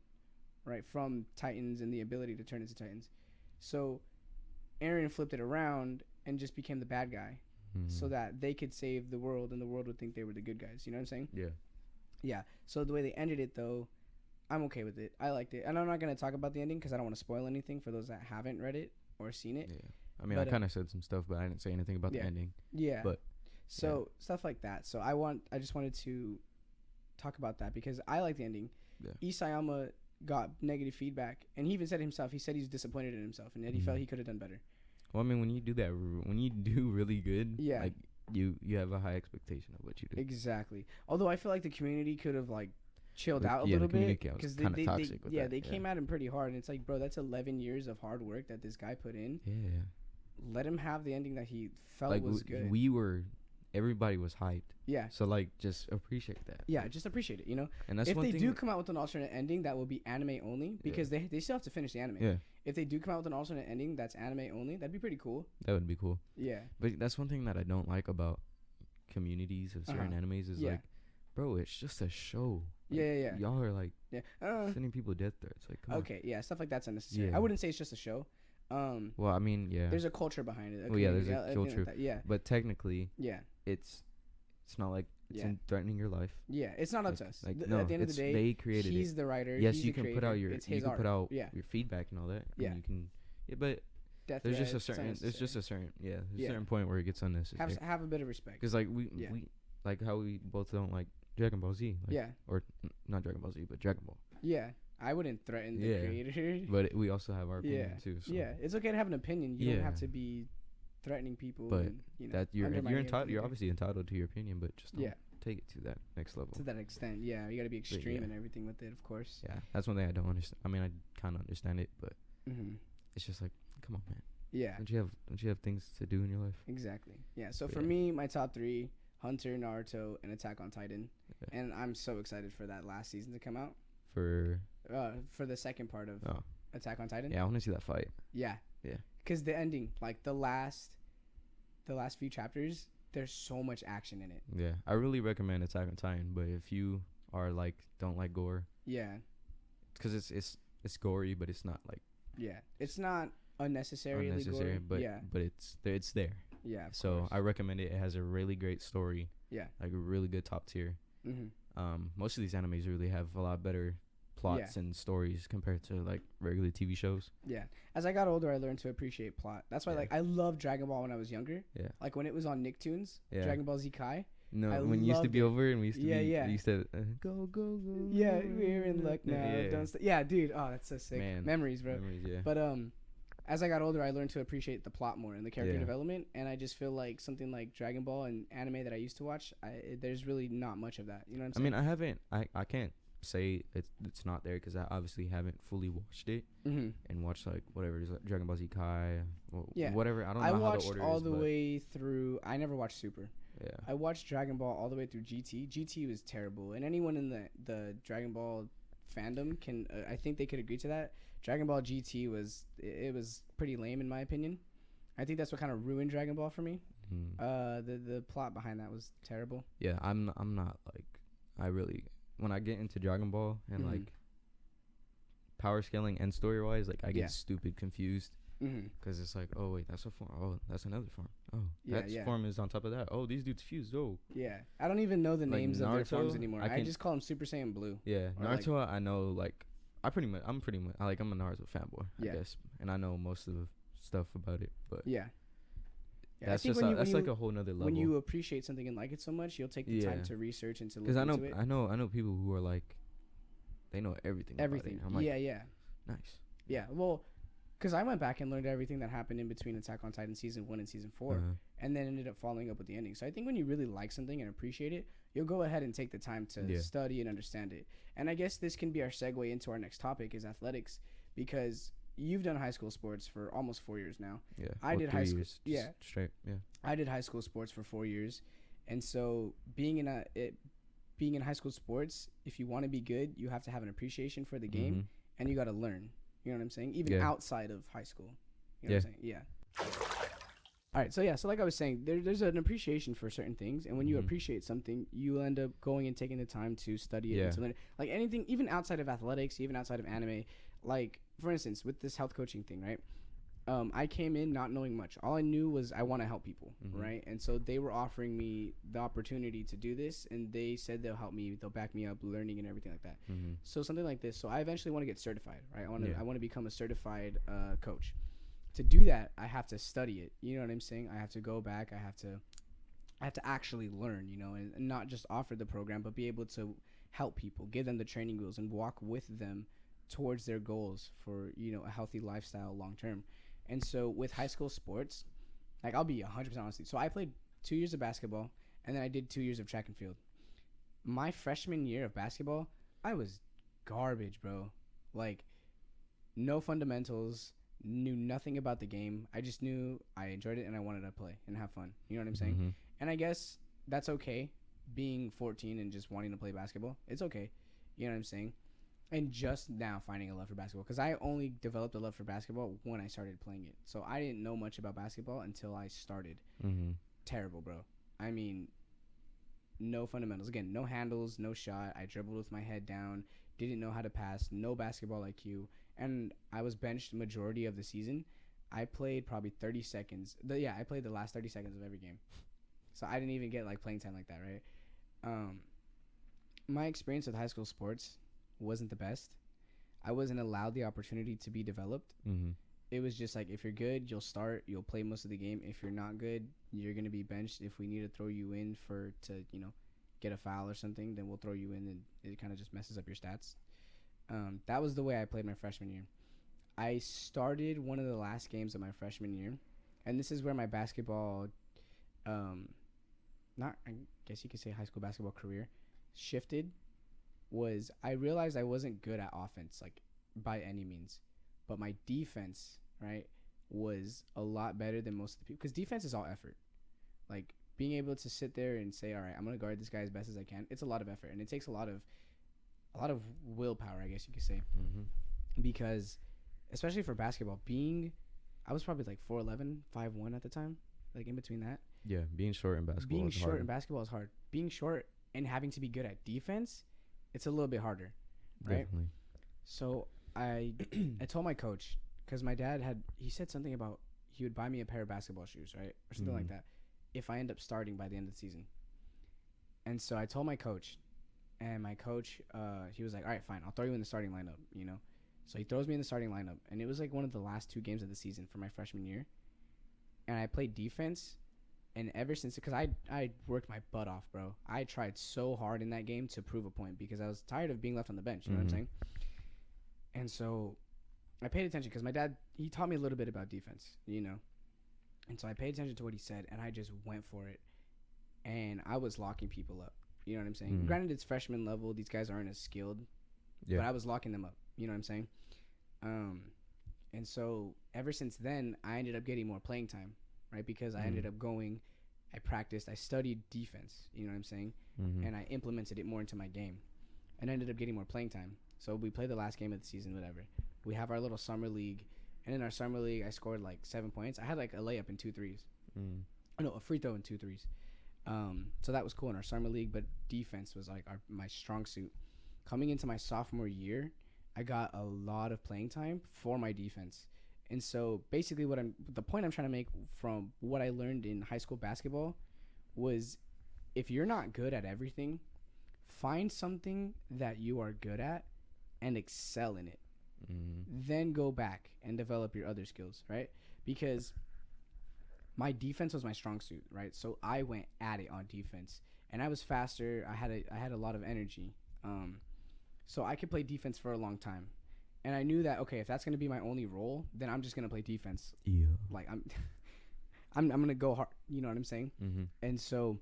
Right? From Titans and the ability to turn into Titans. So Eren flipped it around and just became the bad guy. Mm-hmm. So that they could save the world and the world would think they were the good guys. You know what I'm saying? Yeah. Yeah. So the way they ended it, though, I'm okay with it. I liked it. And I'm not going to talk about the ending because I don't want to spoil anything for those that haven't read it or seen it. Yeah. I mean, I kind of said some stuff, but I didn't say anything about the ending. Yeah. But so stuff like that. So I just wanted to talk about that because I like the ending. Yeah. Isayama got negative feedback. And he even said it himself. He said he's disappointed in himself and that he felt he could have done better. Well, I mean, when you do that, when you do really good, like you have a high expectation of what you do. Exactly. Although I feel like the community could have like chilled out a little bit because they came at him pretty hard, and it's like, bro, that's 11 years of hard work that this guy put in. Yeah. Let him have the ending that he felt was good. Everybody was hyped. Yeah. So like, just appreciate that. Yeah, just appreciate it. You know. And that's if they do come out with an alternate ending, that will be anime only because they still have to finish the anime. Yeah. If they do come out with an alternate ending that's anime only, that'd be pretty cool. That would be cool. Yeah. But that's one thing that I don't like about communities of certain animes is like, bro, it's just a show. Like, yeah. Y'all are like sending people death threats. Like, come on. Stuff like that's unnecessary. Yeah. I wouldn't say it's just a show. Well, I mean, yeah. There's a culture behind it. Well, yeah, there's a culture. Like but technically, it's not like it's threatening your life. Yeah, it's not up to us. Like, no, at the end of the day, they created he's it. The writer. Yes, you can put out your your feedback and all that. Yeah, and you can. Yeah, but there's just a certain point where it gets unnecessary. Have a bit of respect. Because like we like how we both don't like Dragon Ball Z. Like, or not Dragon Ball Z, but Dragon Ball. Yeah. I wouldn't threaten the creator. But we also have our opinion too. So. Yeah, it's okay to have an opinion. You don't have to be threatening people. But and, that you're entitled. You're obviously entitled to your opinion, but just don't take it to that next level. To that extent, yeah, you got to be extreme and everything with it, of course. Yeah, that's one thing I don't understand. I mean, I kind of understand it, but it's just like, come on, man. Yeah. Don't you have things to do in your life? Exactly. Yeah. So for me, my top 3: Hunter, Naruto, and Attack on Titan. Yeah. And I'm so excited for that last season to come out. For the second part of Attack on Titan. Yeah, I want to see that fight. Yeah. Yeah. Because the ending, like the last few chapters, there's so much action in it. Yeah, I really recommend Attack on Titan, but if you are like don't like gore. Yeah. Because it's gory, but it's not like. Yeah, it's not unnecessary, gory. But it's there. Yeah. So course. I recommend it. It has a really great story. Yeah. Like a really good top tier. Mm-hmm. Most of these animes really have a lot better plots and stories compared to like regular TV shows. Yeah. As I got older, I learned to appreciate plot. That's why like I loved Dragon Ball when I was younger. Yeah. Like when it was on Nicktoons, Dragon Ball Z Kai. No, when you used to be over and we used to we used to go. Yeah, we're in luck now. Don't dude. Oh, that's so sick. Man. Memories, bro. But as I got older, I learned to appreciate the plot more and the character development, and I just feel like something like Dragon Ball and anime that I used to watch, there's really not much of that. You know what I'm saying? I mean, I can't say it's not there because I obviously haven't fully watched it and watched like whatever it is, like Dragon Ball Z Kai, whatever. I don't know how the order is. I watched all the way through. I never watched Super. Yeah. I watched Dragon Ball all the way through GT. GT was terrible, and anyone in the Dragon Ball fandom can, I think they could agree to that. Dragon Ball GT was pretty lame in my opinion. I think that's what kind of ruined Dragon Ball for me. The plot behind that was terrible. Yeah, I'm not like, I really, when I get into Dragon Ball and like power scaling and story wise, like I get stupid confused. Because it's like, oh wait, that's a form. Oh, that's another form. Oh, that form is on top of that. Oh, these dudes fused. Oh, yeah. I don't even know the names of their forms anymore. I just call them Super Saiyan Blue. Yeah, Naruto. Like, I know. Like, I'm a Naruto fanboy. I guess, and I know most of the stuff about it. But that's just that's like a whole nother level. When you appreciate something and like it so much, you'll take the time to research and to look into it. Because I know people who are like, they know everything. Everything. About it. I'm like, nice. Yeah. Well. Because I went back and learned everything that happened in between Attack on Titan Season 1 and Season 4, and then ended up following up with the ending. So I think when you really like something and appreciate it, you'll go ahead and take the time to study and understand it. And I guess this can be our segue into our next topic is athletics, because you've done high school sports for almost 4 years now. Yeah, I did high school. Straight. Yeah, I did high school sports for 4 years, and so being in high school sports, if you want to be good, you have to have an appreciation for the game, and you got to learn. You know what I'm saying? Even outside of high school. You know what I'm saying? Yeah. All right. So like I was saying, there's an appreciation for certain things. And when you appreciate something, you end up going and taking the time to study it and to learn it. Like anything, even outside of athletics, even outside of anime. Like, for instance, with this health coaching thing, right? I came in not knowing much. All I knew was I want to help people, right? And so they were offering me the opportunity to do this, and they said they'll help me, they'll back me up, learning and everything like that. So something like this. So I eventually want to get certified, right? I want to become a certified coach. To do that, I have to study it. You know what I'm saying? I have to go back. I have to actually learn, you know, and not just offer the program, but be able to help people, give them the training wheels, and walk with them towards their goals for, you know, a healthy lifestyle long term. And so with high school sports, like I'll be 100% honest. So I played 2 years of basketball, and then I did 2 years of track and field. My freshman year of basketball, I was garbage, bro. Like, no fundamentals, knew nothing about the game. I just knew I enjoyed it and I wanted to play and have fun. You know what I'm saying? And I guess that's okay, being 14 and just wanting to play basketball. It's okay. You know what I'm saying? And just now finding a love for basketball, because I only developed a love for basketball when I started playing it. So I didn't know much about basketball until I started. Terrible, bro. I mean, no fundamentals. Again, no handles, no shot. I dribbled with my head down, didn't know how to pass, no basketball IQ. And I was benched majority of the season. I played probably 30 seconds. I played the last 30 seconds of every game. So I didn't even get like playing time like that, right? My experience with high school sports wasn't the best. I wasn't allowed the opportunity to be developed. It was just like, if you're good, you'll start, you'll play most of the game. If you're not good, you're going to be benched. If we need to throw you in to you know, get a foul or something, then we'll throw you in, and it kind of just messes up your stats. That was the way I played my freshman year. I started one of the last games of my freshman year, and this is where my basketball, I guess you could say high school basketball career, shifted. Was I realized I wasn't good at offense, like, by any means, but my defense, right, was a lot better than most of the people, because defense is all effort. Like, being able to sit there and say, all right, I'm going to guard this guy as best as I can, it's a lot of effort, and it takes a lot of willpower, I guess you could say, because especially for basketball, I was probably like 4'11", 5'1" at the time, like in between that. Yeah, being short in basketball is hard. Being short and having to be good at defense, it's a little bit harder, right? Definitely. So I told my coach, because my dad he said something about he would buy me a pair of basketball shoes, right, or something like that, if I end up starting by the end of the season. And so I told my coach, and my coach, he was like, all right, fine, I'll throw you in the starting lineup, you know. So he throws me in the starting lineup, and it was like one of the last 2 games of the season for my freshman year, and I played defense. And ever since, because I worked my butt off, bro. I tried so hard in that game to prove a point, because I was tired of being left on the bench. You know what I'm saying? And so I paid attention, because my dad, he taught me a little bit about defense, you know. And so I paid attention to what he said, and I just went for it. And I was locking people up. You know what I'm saying? Granted, it's freshman level. These guys aren't as skilled. Yeah. But I was locking them up. You know what I'm saying? And so ever since then, I ended up getting more playing time. Right, because I ended up I practiced, I studied defense, you know what I'm saying? And I implemented it more into my game, and ended up getting more playing time. So we played the last game of the season, whatever. We have our little summer league, and in our summer league, I scored like 7 points. I had like a layup and 2 threes. No, a free throw and 2 threes. So that was cool in our summer league, but defense was like my strong suit. Coming into my sophomore year, I got a lot of playing time for my defense. And so basically the point I'm trying to make from what I learned in high school basketball was, if you're not good at everything, find something that you are good at and excel in it. Then go back and develop your other skills, right? Because my defense was my strong suit, right? So I went at it on defense, and I was faster. I had a lot of energy, so I could play defense for a long time. And I knew that, okay, if that's gonna be my only role, then I'm just gonna play defense. Yeah. Like I'm gonna go hard. You know what I'm saying? And so,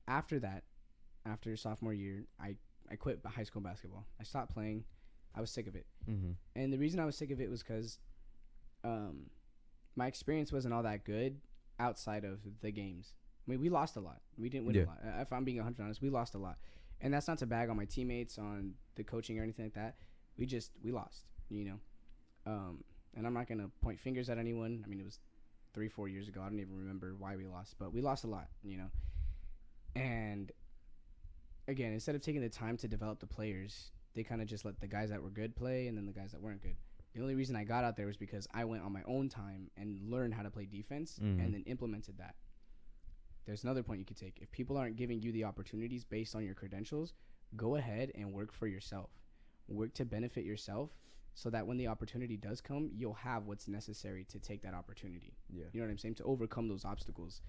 after that, after sophomore year, I quit high school basketball. I stopped playing. I was sick of it. And the reason I was sick of it was because my experience wasn't all that good outside of the games. I mean, we lost a lot. We didn't win a lot. If I'm being 100% honest, we lost a lot. And that's not to bag on my teammates, on the coaching or anything like that. We lost, you know. And I'm not going to point fingers at anyone. I mean, it was 3-4 years ago. I don't even remember why we lost. But we lost a lot, you know. And again, instead of taking the time to develop the players, they kind of just let the guys that were good play and then the guys that weren't good. The only reason I got out there was because I went on my own time and learned how to play defense and then implemented that. There's another point you could take. If people aren't giving you the opportunities based on your credentials, go ahead and work for yourself. Work to benefit yourself so that when the opportunity does come, you'll have what's necessary to take that opportunity. Yeah. You know what I'm saying? To overcome those obstacles.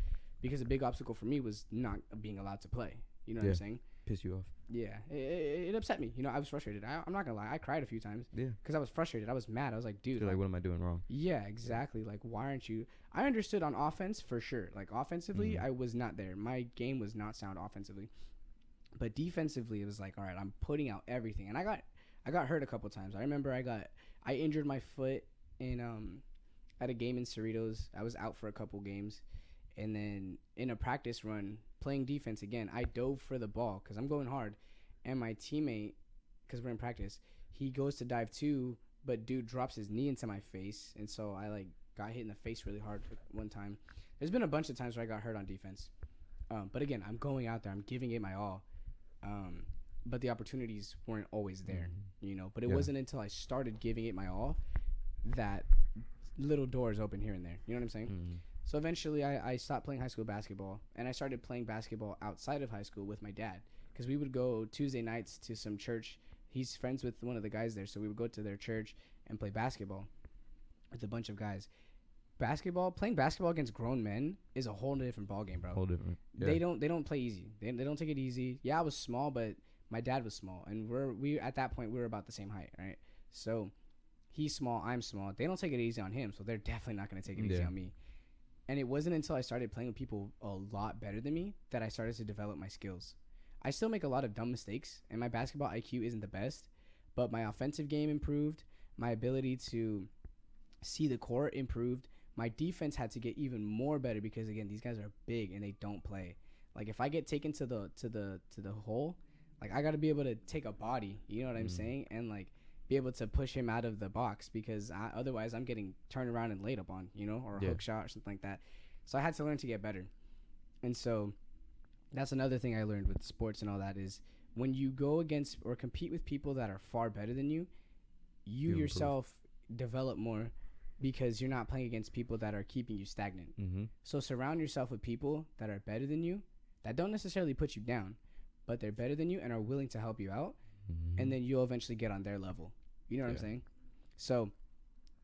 Because a big obstacle for me was not being allowed to play. You know what I'm saying? Piss you off. Yeah. It upset me. You know, I was frustrated. I'm not going to lie. I cried a few times. Yeah. Because I was frustrated. I was mad. I was like, dude. You're like, what am I doing wrong? Yeah, exactly. Like, why aren't you? I understood on offense for sure. Like, offensively, I was not there. My game was not sound offensively. But defensively, it was like, all right, I'm putting out everything. And I got hurt a couple times. I remember I injured my foot in at a game in Cerritos. I was out for a couple games. And then in a practice run, playing defense again, I dove for the ball because I'm going hard. And my teammate, because we're in practice, he goes to dive too, but dude drops his knee into my face. And so I like got hit in the face really hard one time. There's been a bunch of times where I got hurt on defense. But again, I'm going out there. I'm giving it my all. But the opportunities weren't always there, you know. But it wasn't until I started giving it my all that little doors open here and there. You know what I'm saying? So eventually I stopped playing high school basketball, and I started playing basketball outside of high school with my dad, because we would go Tuesday nights to some church. He's friends with one of the guys there, so we would go to their church and play basketball with a bunch of guys. Playing basketball against grown men is a whole different ballgame, bro. Whole different. Yeah. They don't play easy. They don't take it easy. Yeah, I was small, but my dad was small, and we at that point we were about the same height, right? So he's small, I'm small. They don't take it easy on him, so they're definitely not going to take it easy on me. And it wasn't until I started playing with people a lot better than me that I started to develop my skills. I still make a lot of dumb mistakes, and my basketball IQ isn't the best, but my offensive game improved. My ability to see the court improved. My defense had to get even more better because, again, these guys are big and they don't play. Like, if I get taken to the hole, like, I got to be able to take a body, you know what I'm saying? And, like, be able to push him out of the box, because otherwise I'm getting turned around and laid up on, you know, or a hook shot or something like that. So I had to learn to get better. And so that's another thing I learned with sports and all that is when you go against or compete with people that are far better than you, you yourself develop more because you're not playing against people that are keeping you stagnant. So surround yourself with people that are better than you, that don't necessarily put you down, but they're better than you and are willing to help you out. And then you'll eventually get on their level. You know what I'm saying? So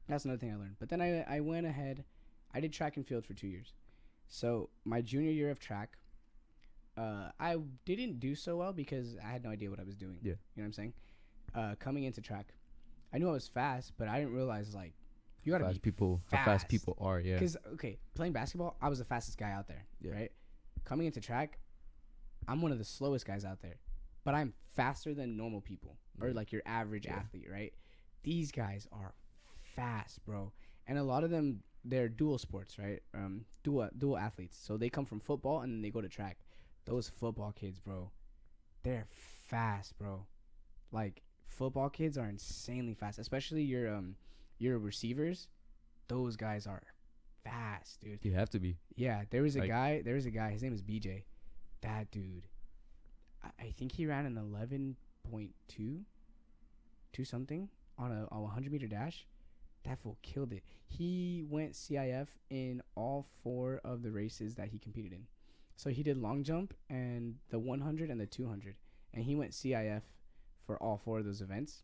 that's another thing I learned. But then I went ahead. I did track and field for 2 years. So my junior year of track, I didn't do so well because I had no idea what I was doing. Yeah. You know what I'm saying? Coming into track, I knew I was fast, but I didn't realize, like, you got to be fast. How fast people are, yeah. Because, okay, playing basketball, I was the fastest guy out there, right? Coming into track, I'm one of the slowest guys out there. But I'm faster than normal people, or like your average athlete, right? These guys are fast, bro. And a lot of them, they're dual sports, right? Dual athletes. So they come from football and then they go to track. Those football kids, bro, they're fast, bro. Like, football kids are insanely fast, especially your receivers. Those guys are fast, dude. You have to be. Yeah, there was a guy. His name is BJ. That dude. I think he ran an 2 something on a 100-meter dash. That fool killed it. He went CIF in all 4 of the races that he competed in. So he did long jump and the 100 and the 200, and he went CIF for all 4 of those events.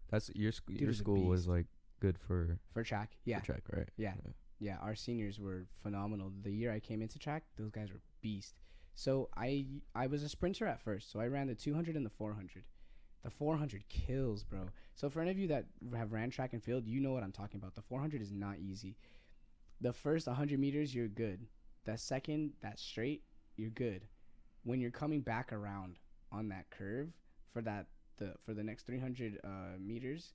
That's your school was like good for track. Yeah. For track, right? Yeah. Our seniors were phenomenal. The year I came into track, those guys were beast. So I was a sprinter at first, so I ran the 200 and the 400. The 400 kills, bro. So for any of you that have ran track and field, you know what I'm talking about. The 400 is not easy. The first 100 meters, you're good. The second, that straight, you're good. When you're coming back around on that curve for the next 300 meters,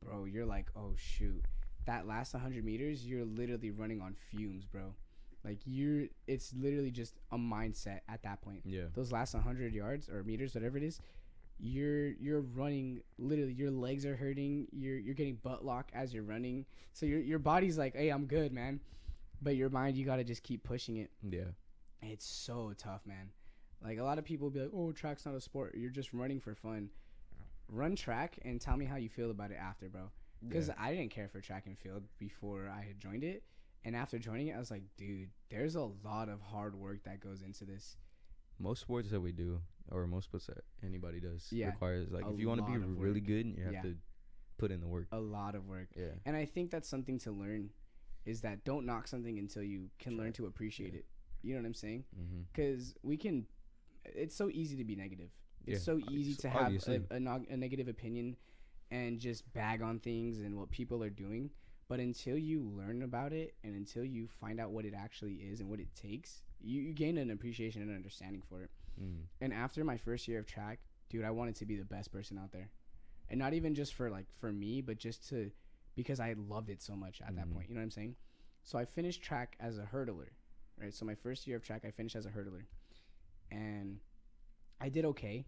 bro, you're like, oh shoot. That last 100 meters, you're literally running on fumes, bro. Like it's literally just a mindset at that point. Yeah. Those last 100 yards or meters, whatever it is, you're running, literally your legs are hurting, you're getting butt lock as you're running, so your body's like, hey, I'm good, man, but your mind, you got to just keep pushing it. Yeah, it's so tough, man. Like a lot of people be like, oh, track's not a sport, you're just running for fun. Run track and tell me how you feel about it after, bro, because I didn't care for track and field before I had joined it, and after joining it I was like, dude, there's a lot of hard work that goes into this. Most sports that we do, or most sports that anybody does, requires, like, if you want to be really good, you have to put in the work. A lot of work. Yeah. And I think that's something to learn, is that don't knock something until you can learn to appreciate it. You know what I'm saying? Because it's so easy to be negative. It's so easy to have a negative opinion and just bag on things and what people are doing. But until you learn about it and until you find out what it actually is and what it takes, you gain an appreciation and understanding for it. And after my first year of track, dude, I wanted to be the best person out there. And not even just for me, but just because I loved it so much at that point. You know what I'm saying? So I finished track as a hurdler, right? So my first year of track, I finished as a hurdler. And I did okay.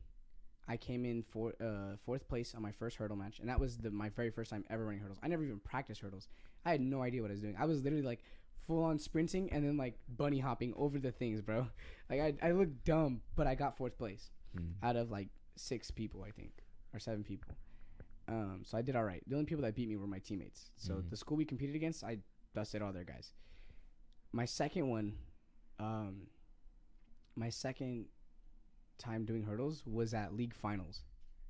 I came in fourth place on my first hurdle match, and that was my very first time ever running hurdles. I never even practiced hurdles. I had no idea what I was doing. I was literally like full on sprinting and then like bunny hopping over the things, bro. Like I looked dumb, but I got fourth place out of like 6 people, I think, or 7 people. So I did all right. The only people that beat me were my teammates. So the school we competed against, I dusted all their guys. My second time doing hurdles was at league finals.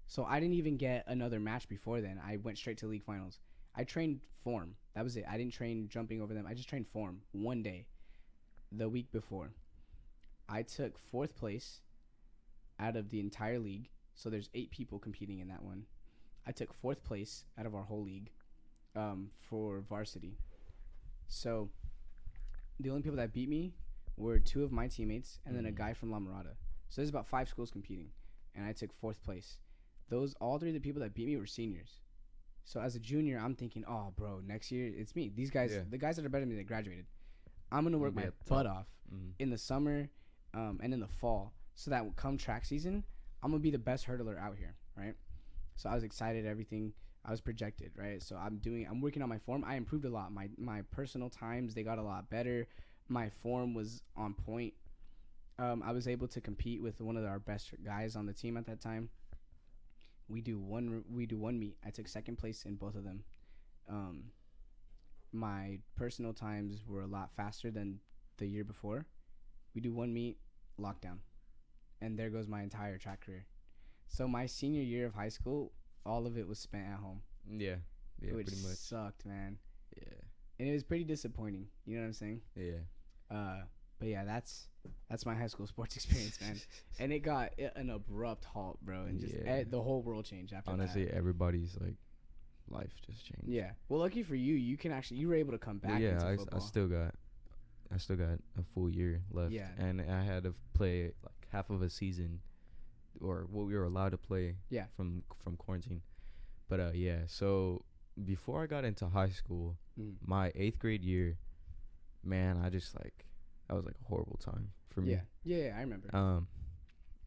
So I didn't even get another match before then. I went straight to league finals. I trained form. That was it. I didn't train jumping over them. I just trained form one day the week before. I took 4th place out of the entire league. So there's 8 people competing in that one. I took 4th place out of our whole league for varsity. So the only people that beat me were 2 of my teammates and then a guy from La Mirada. So there's about 5 schools competing, and I took 4th place. All 3 of the people that beat me were seniors. So as a junior, I'm thinking, oh, bro, next year it's me. These guys, the guys that are better than me, they graduated. I'm gonna work my butt off in the summer, and in the fall, so that come track season, I'm gonna be the best hurdler out here, right? So I was excited. Everything I was projected, right? So I'm working on my form. I improved a lot. My personal times, they got a lot better. My form was on point. I was able to compete with one of our best guys on the team at that time. We do one meet. I took 2nd place in both of them. My personal times were a lot faster than the year before. We do one meet, lockdown, and there goes my entire track career. So my senior year of high school, all of it was spent at home. Yeah, which pretty much sucked, man. Yeah, and it was pretty disappointing. You know what I'm saying? Yeah. But yeah, that's my high school sports experience, man. And it got an abrupt halt, bro, and just the whole world changed after that. Honestly, everybody's like life just changed. Yeah. Well, lucky for you, you were able to come back. Well, into football. I still got a full year left. Yeah. And I had to play like half of a season, or what we were allowed to play. Yeah. From quarantine, but So before I got into high school, my 8th grade year, man, that was like a horrible time for me. Yeah, I remember.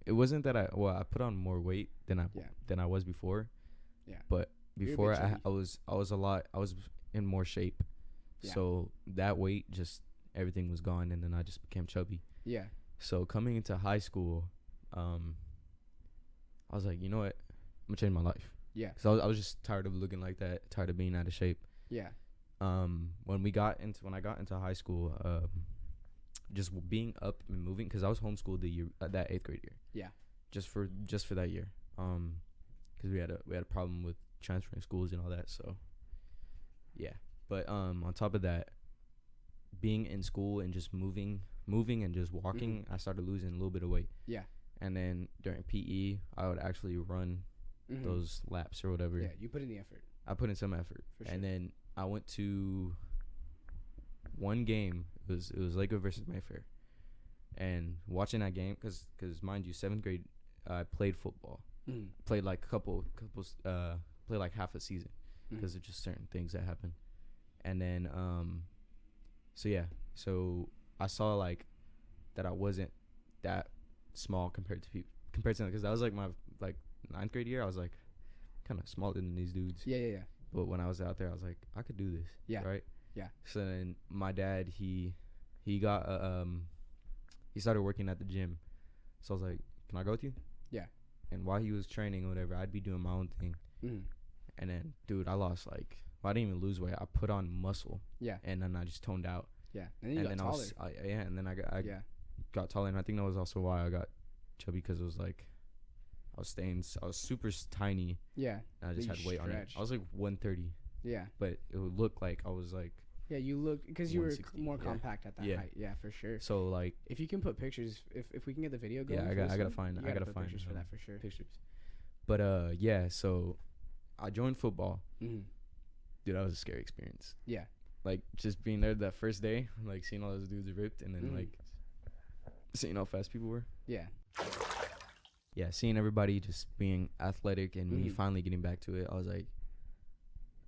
It wasn't that I put on more weight than I was before. Yeah. But before I was in more shape. Yeah. So that weight, just everything was gone, and then I just became chubby. Yeah. So coming into high school, I was like, you know what? gonna change my life. Yeah. So I was just tired of looking like that, tired of being out of shape. Yeah. When I got into high school, just being up and moving, because I was homeschooled that 8th grade year. Yeah. Just for that year. Because we had a problem with transferring schools and all that. So, yeah. But on top of that, being in school and just moving and just walking, I started losing a little bit of weight. Yeah. And then during PE, I would actually run those laps or whatever. Yeah, you put in the effort. I put in some effort. For sure. And then I went to one game. It was Lego versus Mayfair. And watching that game, because mind you, 7th grade, I played football. Played like played like half a season because of just certain things that happened. And then, so I saw like that I wasn't that small compared to them, because that was like my 9th grade year. I was like kind of smaller than these dudes. Yeah. But when I was out there, I was like, I could do this. Yeah. Right. Yeah. So then my dad, he got he started working at the gym. So I was like, can I go with you? Yeah. And while he was training or whatever, I'd be doing my own thing. And then, dude, I lost I didn't even lose weight. I put on muscle. Yeah. And then I just toned out. Yeah. And then you got taller. And then I got taller. And I think that was also why I got chubby, because it was like I was super tiny. Yeah. And I just had weight on it. I was like 130. Yeah. But it would look like I was like. Yeah, you look, because you were more compact at that height. Yeah, for sure. So like, if you can put pictures, if we can get the video going. Yeah, I gotta find pictures for that for sure. Pictures. But so I joined football. Dude, that was a scary experience. Yeah. Like just being there that first day, like seeing all those dudes ripped, and then like seeing how fast people were. Yeah. Yeah, seeing everybody just being athletic and me finally getting back to it, I was like,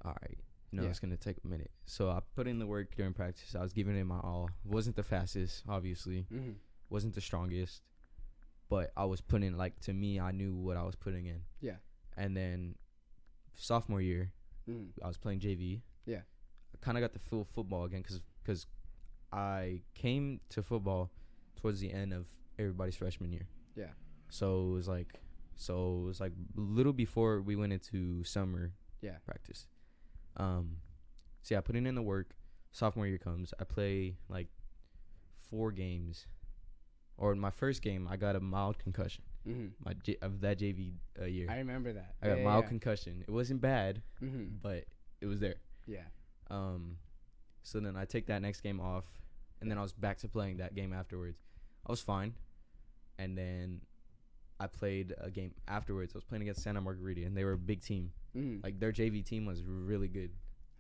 all right. It's going to take a minute. So I put in the work during practice. I was giving it my all. Wasn't the fastest, obviously. Wasn't the strongest. But I was putting, to me, I knew what I was putting in. Yeah. And then sophomore year, I was playing JV. Yeah. I kind of got to feel football again because I came to football towards the end of everybody's freshman year. Yeah. So it was like a little before we went into summer practice. So I put in the work. Sophomore year comes. I play 4 games, or in my first game, I got a mild concussion. Of that JV year. I remember that. I got a mild concussion. It wasn't bad, but it was there. Yeah. So then I take that next game off, and then I was back to playing that game afterwards. I was fine, and then I played a game afterwards. I was playing against Santa Margarita, and they were a big team. Their JV team was really good.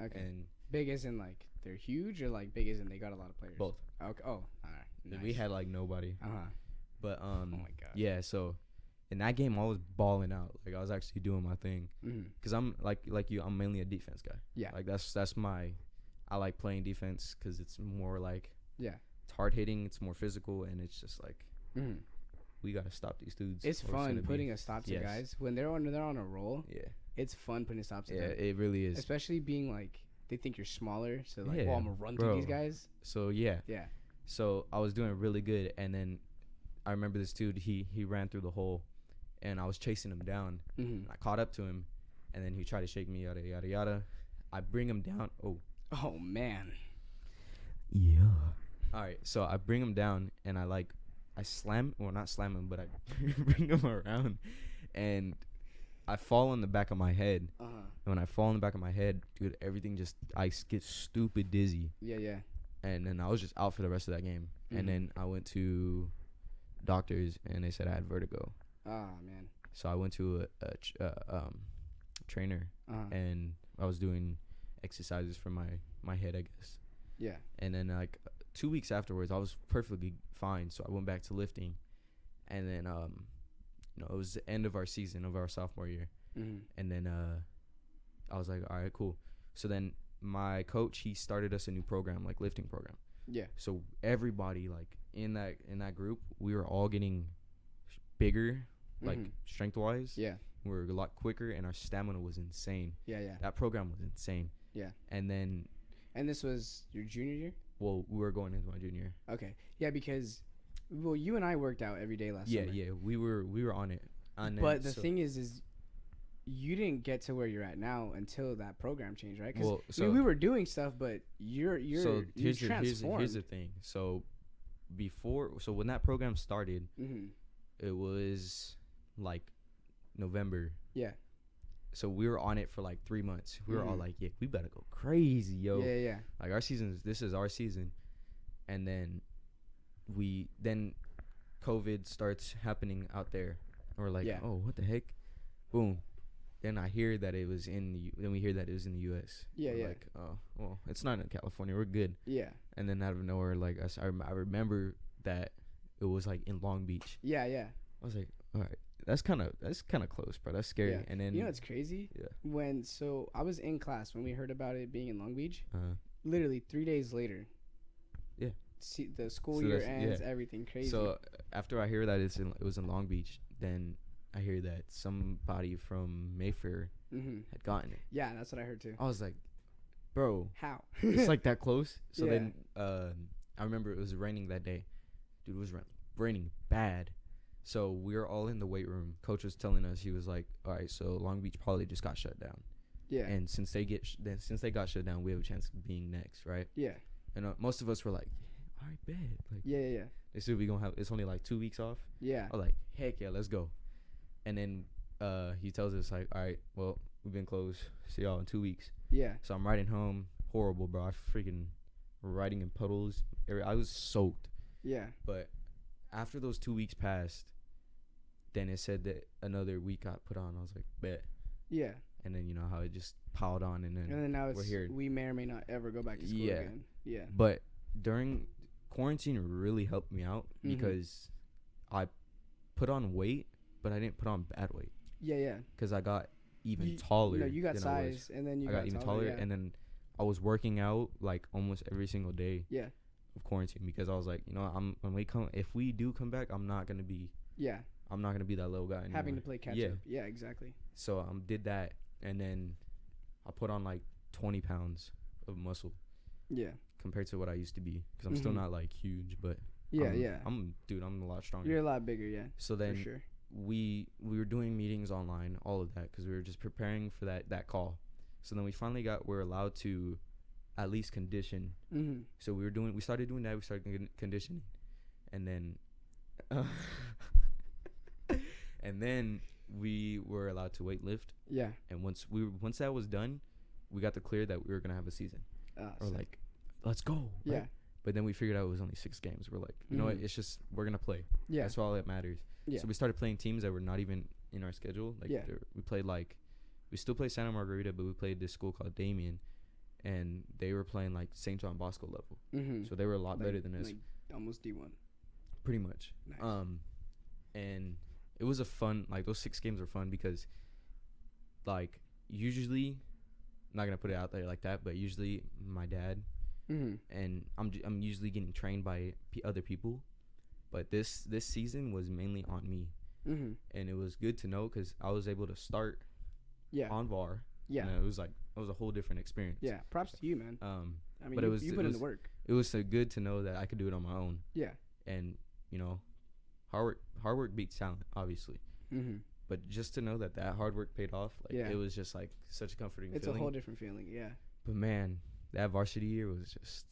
Okay. And big as in they're huge, or big as in they got a lot of players? Both. Okay. Oh, all right. Nice. We had nobody. But oh my god. Yeah. So in that game, I was balling out. I was actually doing my thing. Because I'm like you. I'm mainly a defense guy. Yeah. That's my. I like playing defense because it's more it's hard hitting. It's more physical, and it's just we gotta stop these dudes. It's fun putting a stop to guys when they're on a roll. Yeah. It's fun putting stops to them. Yeah, it really is. Especially being they think you're smaller, so I'm gonna run through these guys. So yeah. Yeah. So I was doing really good, and then I remember this dude. He ran through the hole, and I was chasing him down. And I caught up to him, and then he tried to shake me, yada yada yada. I bring him down. Oh man. Yeah. All right. So I bring him down, and I slam, or not slam him, but I bring him around, and I fall on the back of my head. And when I fall on the back of my head, dude, everything I get stupid dizzy. Yeah. And then I was just out for the rest of that game. And then I went to doctors, and they said I had vertigo. Oh, man. So I went to a trainer, and I was doing exercises for my head, I guess. Yeah. And then 2 weeks afterwards, I was perfectly fine. So I went back to lifting, and then it was the end of our season of our sophomore year. And then I was like, all right, cool. So then my coach, he started us a new program, lifting program. Yeah. So everybody in that group, we were all getting bigger, strength wise. Yeah. We were a lot quicker, and our stamina was insane. Yeah. That program was insane. Yeah. And this was your junior year? Well, we were going into my junior year. Okay. Yeah, because you and I worked out every day last summer. Yeah, we were on it. But the thing is you didn't get to where you're at now until that program changed, right? Because we were doing stuff, but you're transformed. Here's the thing. So when that program started, it was like November. Yeah. So we were on it for like 3 months. We were all like, yeah, we better go crazy, yo. Yeah. Like this is our season. And then COVID starts happening out there. And we're like, oh, what the heck? Boom. Then we hear that it was in the US. Yeah, we're like, oh, well, it's not in California. We're good. Yeah. And then out of nowhere, like I remember that it was like in Long Beach. Yeah. I was like, all right. That's kind of close, bro. That's scary. Yeah. And then what's crazy? Yeah. So I was in class when we heard about it being in Long Beach. Literally 3 days later. Yeah. See, the school year ends. Yeah. Everything crazy. So after I hear that it was in Long Beach, then I hear that somebody from Mayfair had gotten it. Yeah, that's what I heard too. I was like, bro, how? It's like that close. So then I remember it was raining that day. Dude, it was raining bad. So we were all in the weight room. Coach was telling us, he was like, all right, so Long Beach probably just got shut down. Yeah. And since they got shut down, we have a chance of being next, right? Yeah. And most of us were like, all right, bet. Like, yeah. They said it's only like 2 weeks off. Yeah. I was like, heck yeah, let's go. And then he tells us like, all right, well, we've been closed. See y'all in 2 weeks. Yeah. So I'm riding home. Horrible, bro. I freaking riding in puddles. I was soaked. Yeah. But after those 2 weeks passed, then it said that another week got put on. I was like, bet. Yeah. And then you know how it just piled on, and then now we're here. We may or may not ever go back to school again. Yeah. But during quarantine, really helped me out because I put on weight, but I didn't put on bad weight. Yeah. Because I got even taller. No, you got size, and then I got even taller, and then I was working out like almost every single day. Yeah. Of quarantine, because I was like, you know, if we do come back, I'm not gonna be. Yeah. I'm not gonna be that little guy anymore. Having to play catch up. Yeah, exactly. So did that, and then I put on like 20 pounds of muscle. Yeah. Compared to what I used to be, because I'm still not like huge, but I'm a lot stronger. You're a lot bigger, yeah. So then for sure. we were doing meetings online, all of that, because we were just preparing for that call. So then we're allowed to at least condition. So we started doing that. We started conditioning, and then and then we were allowed to weight lift. Yeah. And once that was done, we got the clear that we were gonna have a season. Or like, let's go. Right? Yeah. But then we figured out it was only 6 games. We're like, you know what? It's just we're gonna play. Yeah. That's all that matters. Yeah. So we started playing teams that were not even in our schedule. Like we still play Santa Margarita, but we played this school called Damien, and they were playing like St. John Bosco level. So they were a lot better than us. Like almost D1. Pretty much. Nice. And it was those 6 games were fun because, like, usually, I'm not gonna put it out there like that, but usually my dad and I'm usually getting trained by other people, but this season was mainly on me, and it was good to know because I was able to start on VAR. Yeah, and it was a whole different experience. Yeah, props to you, man. I mean, but you put in the work. It was so good to know that I could do it on my own. Yeah, and you know, hard work beats talent, obviously. But just to know that hard work paid off, it was just like such a comforting feeling. It's a whole different feeling, yeah. But man, that varsity year was just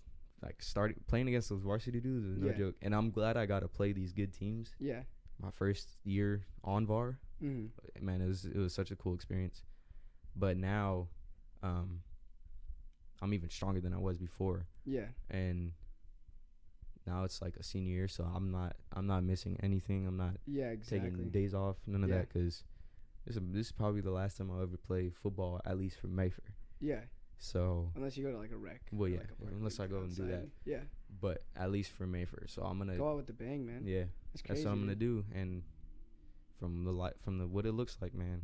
like playing against those varsity dudes was no joke. And I'm glad I got to play these good teams. Yeah. My first year on VAR, man, it was such a cool experience. But now, I'm even stronger than I was before. Yeah. And now it's like a senior year, so I'm not missing anything. I'm not taking days off, none of that, because this is probably the last time I'll ever play football, at least for Mayfair. Yeah. So unless you go to like a rec. Well, yeah. Unless I go and do that. Yeah. But at least for Mayfair, so I'm gonna go out with the bang, man. Yeah. That's what I'm gonna do, and from the what it looks like, man,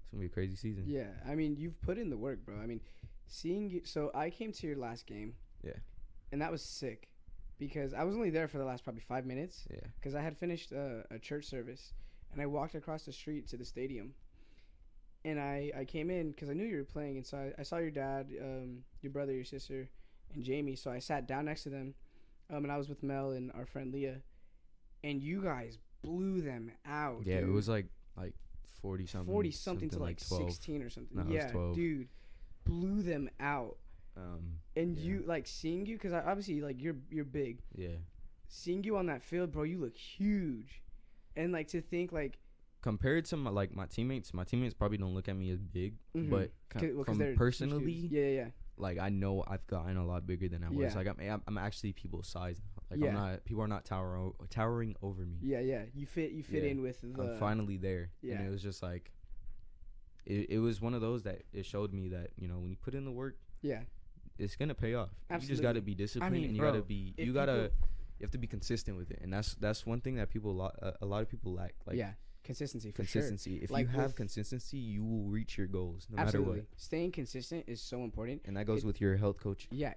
it's gonna be a crazy season. Yeah. I mean, you've put in the work, bro. I mean, seeing you. So I came to your last game. Yeah. And that was sick. Because I was only there for the last probably 5 minutes. Yeah. Because I had finished a church service, and I walked across the street to the stadium. And I came in because I knew you were playing, and so I saw your dad, your brother, your sister, and Jamie. So I sat down next to them, and I was with Mel and our friend Leah, and you guys blew them out. Yeah, dude. It was like 40 something. 40 something to like 16 or something. No, yeah, it was 12. Dude, blew them out. And you like seeing you, because obviously like you're big. Yeah. Seeing you on that field, bro, you look huge. And like to think like compared to my teammates probably don't look at me as big, but from personally, yeah. Like I know I've gotten a lot bigger than I was. Like I'm actually people's size now. Like people are not towering over me. Yeah. You fit in with the. I'm finally there. Yeah. And it was just like, it was one of those that it showed me that, you know, when you put in the work. Yeah. It's gonna pay off. Absolutely. You just gotta be disciplined, and you gotta be. You have to be consistent with it, and that's one thing that a lot of people lack. Like consistency. If like you have consistency, you will reach your goals no matter what. Staying consistent is so important, and that goes with your health coach. Yeah,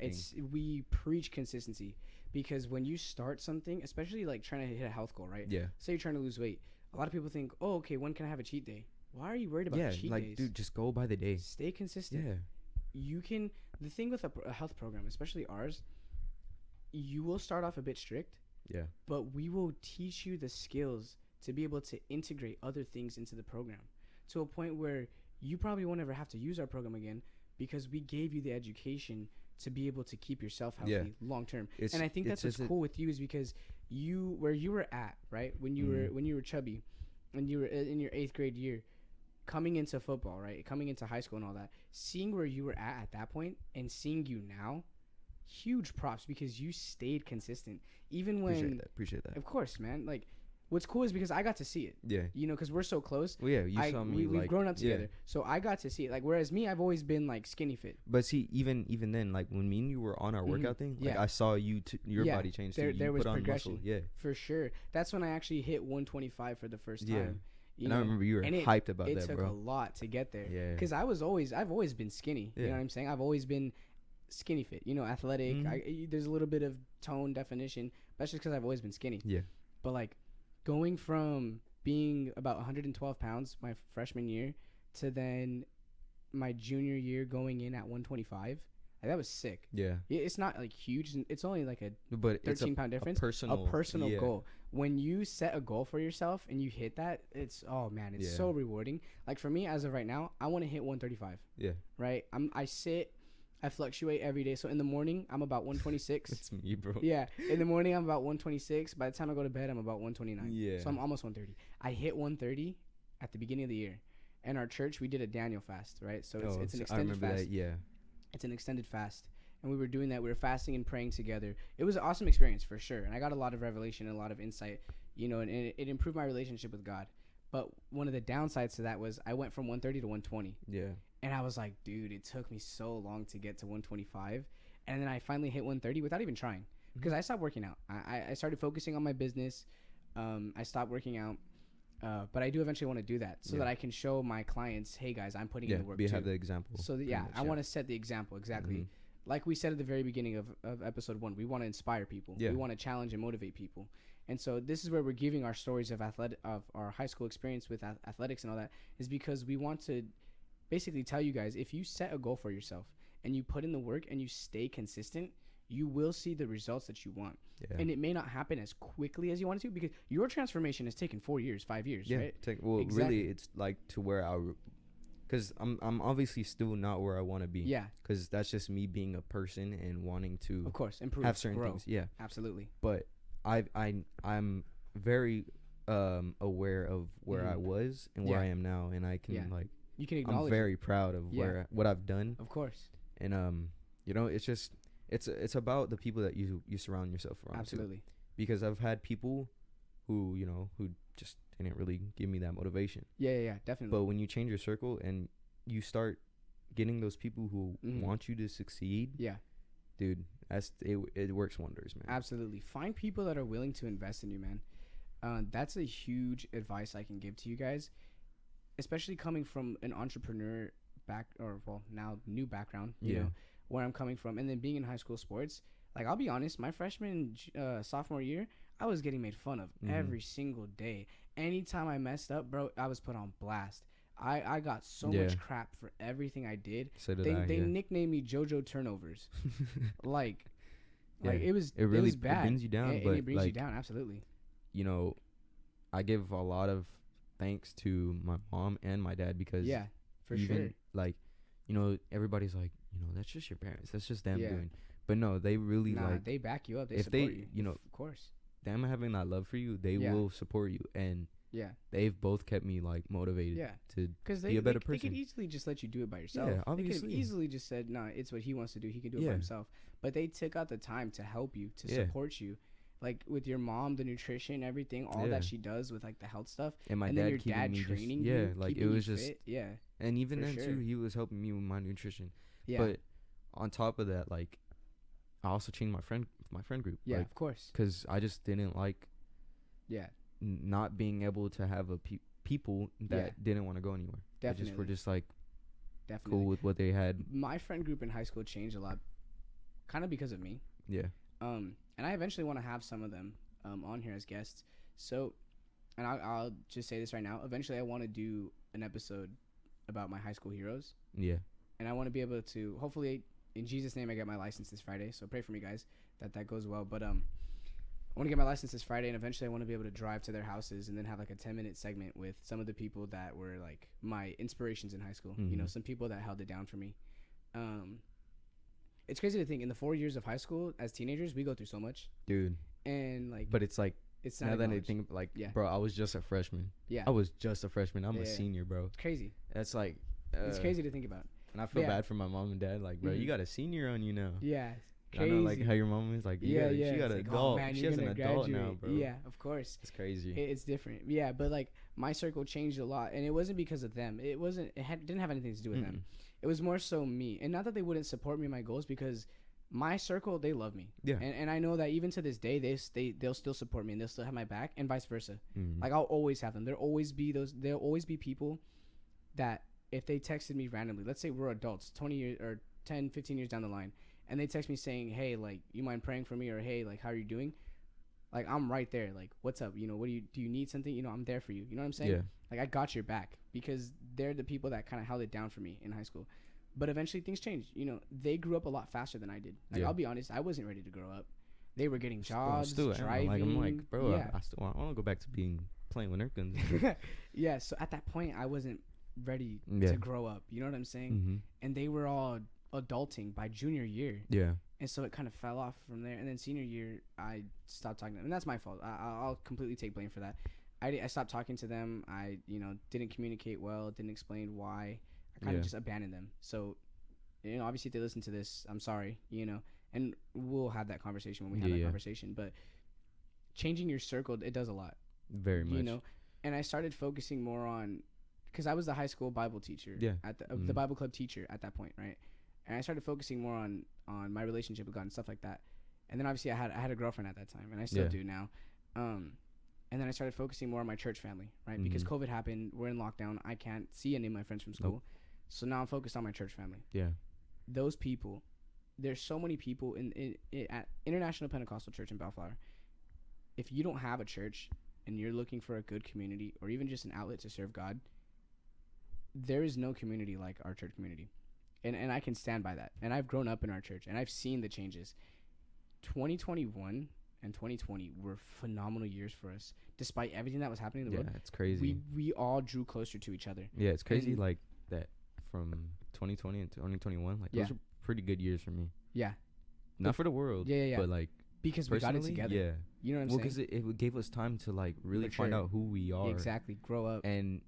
we preach consistency, because when you start something, especially like trying to hit a health goal, right? Yeah. Say you're trying to lose weight. A lot of people think, oh, okay, when can I have a cheat day? Why are you worried about cheat days? Dude, just go by the day. Stay consistent. Yeah. You can. The thing with a health program, especially ours, you will start off a bit strict. Yeah. But we will teach you the skills to be able to integrate other things into the program, to a point where you probably won't ever have to use our program again, because we gave you the education to be able to keep yourself healthy long term. And I think that's what's cool with you, is because where you were at, right, when you were chubby, and you were in your 8th grade year, coming into football, right, coming into high school and all that, seeing where you were at that point and seeing you now, huge props, because you stayed consistent even when. Appreciate that. Of course, man. Like, what's cool is because I got to see it. Yeah. You know, because we're so close. Well, yeah, you saw me. We've grown up together, so I got to see it. Like, whereas me, I've always been like skinny fit. But see, even then, like when me and you were on our workout thing, like I saw your body change. There was progression. Muscle. Yeah, for sure. That's when I actually hit 125 for the first time. And I remember you were hyped about that, bro. It took a lot to get there. Yeah. Because I've always been skinny. Yeah. You know what I'm saying? I've always been skinny fit. You know, athletic. Mm-hmm. There's a little bit of tone definition, but that's just because I've always been skinny. Yeah. But like, going from being about 112 pounds my freshman year to then my junior year going in at 125. That was sick. Yeah. It's not like huge. It's only like a 13-pound difference. A personal goal. When you set a goal for yourself and you hit that, it's so rewarding. Like for me, as of right now, I want to hit 135. Yeah. Right. I fluctuate every day. So in the morning, I'm about 126. It's me, bro. Yeah. In the morning, I'm about 126. By the time I go to bed, I'm about 129. Yeah. So I'm almost 130. I hit 130 at the beginning of the year. And our church, we did a Daniel fast, right? So it's an extended fast. That, yeah. It's an extended fast, and we were doing that. We were fasting and praying together. It was an awesome experience for sure, and I got a lot of revelation and a lot of insight, you know, and it improved my relationship with God. But one of the downsides to that was I went from 130 to 120. Yeah. And I was like, dude, it took me so long to get to 125, and then I finally hit 130 without even trying, because I stopped working out. I started focusing on my business. I stopped working out. But I do eventually want to do that so that I can show my clients, hey guys, I'm putting in the work too. Have the example. So I want to set the example exactly. Mm-hmm. Like we said at the very beginning of episode 1, we want to inspire people. Yeah. We want to challenge and motivate people. And so this is where we're giving our stories of our high school experience with athletics and all that, is because we want to basically tell you guys, if you set a goal for yourself and you put in the work and you stay consistent, you will see the results that you want. Yeah. And it may not happen as quickly as you want it to, because your transformation has taken 4 years, 5 years, right? Really, it's like to where because I'm obviously still not where I want to be. Yeah. Because that's just me being a person and wanting to, of course, improve, have certain things. Yeah. Absolutely. But I'm very aware of where I was and where I am now, and I can you can acknowledge. I'm very proud of what I've done. Of course. And you know, it's just. It's about the people that you surround yourself around. Absolutely. Too. Because I've had people who just didn't really give me that motivation. Yeah, definitely. But when you change your circle and you start getting those people who want you to succeed, dude, it works wonders, man. Absolutely. Find people that are willing to invest in you, man. That's a huge advice I can give to you guys, especially coming from an entrepreneur now new background, you know, where I'm coming from, and then being in high school sports. Like, I'll be honest, my freshman sophomore year, I was getting made fun of every single day. Anytime I messed up, bro, I was put on blast. I got so much crap for everything I did. So did they nicknamed me JoJo Turnovers. like it was bad. It brings you down. It brings you down, absolutely. You know, I give a lot of thanks to my mom and my dad, because for sure, like, everybody's like, that's just your parents, that's just them doing, but no, they really they back you up, they support you, of course, them having that love for you, they will support you, and they've both kept me like motivated to be a better person. They could easily just let you do it by yourself. Obviously. They could have easily just said, nah, it's what he wants to do, he can do it by himself. But they took out the time to help you, to support you. Like with your mom, the nutrition, everything, all that she does with like the health stuff, and my then dad your dad training you, like it was just fit. And even then too, he was helping me with my nutrition. But on top of that, like, I also changed my friend group. Yeah, like, of course. Because I just didn't like not being able to have people that didn't want to go anywhere. Definitely. Were just like cool with what they had. My friend group in high school changed a lot, kind of because of me. Yeah. And I eventually want to have some of them on here as guests. So, and I'll just say this right now. Eventually, I want to do an episode about my high school heroes. Yeah. And I want to be able to, hopefully, in Jesus' name, I get my license this Friday. So pray for me, guys, that goes well. But I want to get my license this Friday, and eventually I want to be able to drive to their houses and then have like a 10-minute segment with some of the people that were like my inspirations in high school. Mm-hmm. Some people that held it down for me. It's crazy to think in the 4 years of high school as teenagers, we go through so much, dude. And like, but it's like, it's not now that I think, like, bro, I was just a freshman. Yeah, I was just a freshman. I'm a senior, bro. It's crazy. That's like, it's crazy to think about. And I feel bad for my mom and dad. Like, bro, you got a senior on you now. Yeah. Crazy. I know, like, how your mom is like, she got an adult. She has an adult now, bro. Yeah, of course. It's crazy. It's different. Yeah, but like my circle changed a lot, and it wasn't because of them. It didn't have anything to do with them. It was more so me, and not that they wouldn't support me in my goals, because my circle, they love me. Yeah. And I know that even to this day, they'll still support me, and they'll still have my back, and vice versa. Like, I'll always have them. There'll always be people that if they texted me randomly, let's say we're adults, 20 years or 10, 15 years down the line, and they text me saying, hey, like, you mind praying for me? Or, hey, like, how are you doing? Like, I'm right there. Like, what's up? What do you need something? I'm there for you. You know what I'm saying? Yeah. Like, I got your back, because they're the people that kind of held it down for me in high school. But eventually things changed. They grew up a lot faster than I did. Like, I'll be honest, I wasn't ready to grow up. They were getting jobs, driving. I'm like, bro, I want to go back to playing with Nerf guns. Yeah, so at that point, I wasn't ready to grow up. You know what I'm saying? Mm-hmm. And they were all adulting by junior year. Yeah. And so it kind of fell off from there. And then senior year, I stopped talking to them. And that's my fault. I'll completely take blame for that. I stopped talking to them. I, didn't communicate well, didn't explain why. I kind of just abandoned them. So, obviously if they listen to this, I'm sorry, and we'll have that conversation when we have that conversation. But changing your circle, it does a lot. Very much. And I started focusing more on, because I was the high school Bible teacher. Yeah. At the Bible club teacher at that point, right? And I started focusing more on my relationship with God and stuff like that. And then obviously I had a girlfriend at that time, and I still do now. And then I started focusing more on my church family, right? Because COVID happened, we're in lockdown. I can't see any of my friends from school. So now I'm focused on my church family. Yeah. Those people, there's so many people at International Pentecostal Church in Bellflower. If you don't have a church and you're looking for a good community or even just an outlet to serve God, there is no community like our church community. And I can stand by that. And I've grown up in our church, and I've seen the changes. 2021 and 2020 were phenomenal years for us. Despite everything that was happening in the world. Yeah, it's crazy. We all drew closer to each other. Yeah, it's crazy, and like that from 2020 and 2021. Like, those are pretty good years for me. Yeah. Not for the world. Yeah. But like, because we got it together. Yeah. You know what I'm saying? Well, because it gave us time to like really find out who we are. Exactly. Grow up. And,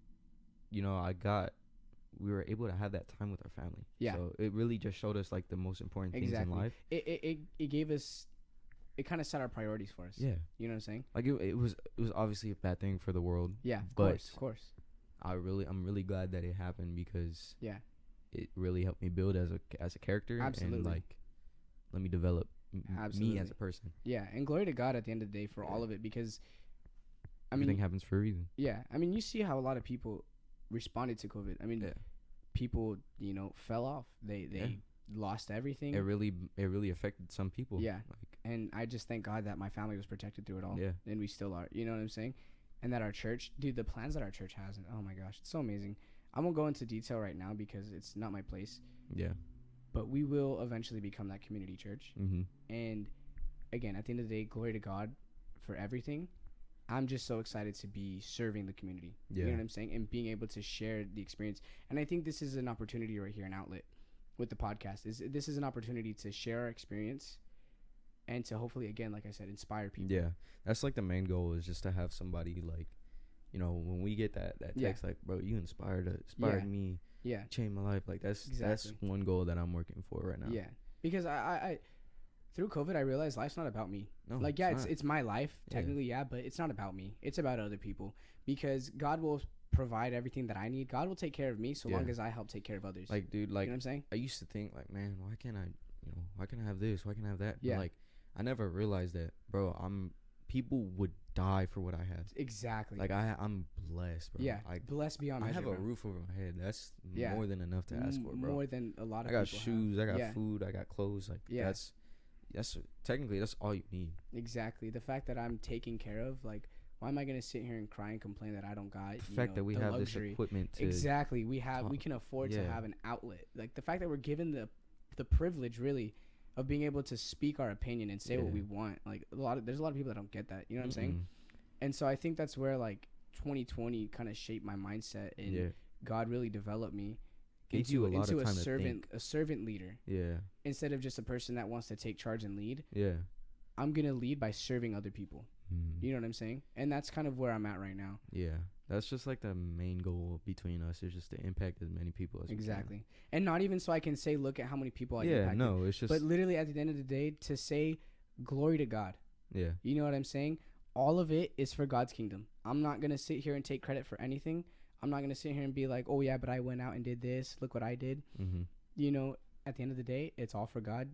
we were able to have that time with our family. Yeah. So it really just showed us like the most important things in life. It gave us, it kind of set our priorities for us. Yeah. You know what I'm saying? Like it was obviously a bad thing for the world. Yeah. Of course. I'm really glad that it happened, because it really helped me build as a character. Absolutely. And like let me develop me as a person. Yeah. And glory to God at the end of the day for all of it, because everything happens for a reason. Yeah. I mean, you see how a lot of people responded to COVID. I mean, people, fell off. They lost everything. It really affected some people. Yeah. And I just thank God that my family was protected through it all. Yeah. And we still are. You know what I'm saying? And that our church, dude, the plans that our church has, oh my gosh, it's so amazing. I won't go into detail right now because it's not my place. Yeah. But we will eventually become that community church. Mm-hmm. And again, at the end of the day, glory to God for everything. I'm just so excited to be serving the community. Yeah. You know what I'm saying? And being able to share the experience. And I think this is an opportunity right here, an outlet with the podcast. This is an opportunity to share our experience and to hopefully, again, like I said, inspire people. Yeah. That's like the main goal, is just to have somebody like, you know, when we get that text, like, bro, you inspired me. Yeah. Changed my life. Like, that's one goal that I'm working for right now. Yeah. Because I through COVID, I realized life's not about me. No, like, yeah, it's my life, technically, yeah, but it's not about me. It's about other people. Because God will provide everything that I need. God will take care of me so long as I help take care of others. Like, dude, like, you know what I'm saying? I used to think, like, man, why can't I have this? Why can't I have that? Yeah. But, like, I never realized that, bro, people would die for what I have. Exactly. Like, I'm blessed, bro. Yeah, blessed beyond measure. I have a roof over my head. That's more than enough to ask for, bro. More than a lot of people. I got shoes, I got food, I got clothes. Like, that's technically that's all you need. Exactly. The fact that I'm taken care of, like, why am I gonna sit here and cry and complain that I don't got the fact that we have luxury. This equipment to we can afford to have an outlet. Like, the fact that we're given the privilege, really, of being able to speak our opinion and say what we want. Like, there's a lot of people that don't get that. You know what I'm saying? And so I think that's where, like, 2020 kind of shaped my mindset, and God really developed me into a servant leader. Yeah. Instead of just a person that wants to take charge and lead. Yeah. I'm gonna lead by serving other people. You know what I'm saying? And that's kind of where I'm at right now. Yeah. That's just like the main goal between us, is just to impact as many people as we can. And not even so I can say, look at how many people I impacted. No, it's just. But literally at the end of the day, to say glory to God. Yeah. You know what I'm saying? All of it is for God's kingdom. I'm not going to sit here and take credit for anything. I'm not going to sit here and be like, oh, yeah, but I went out and did this. Look what I did. Mm-hmm. You know, at the end of the day, it's all for God,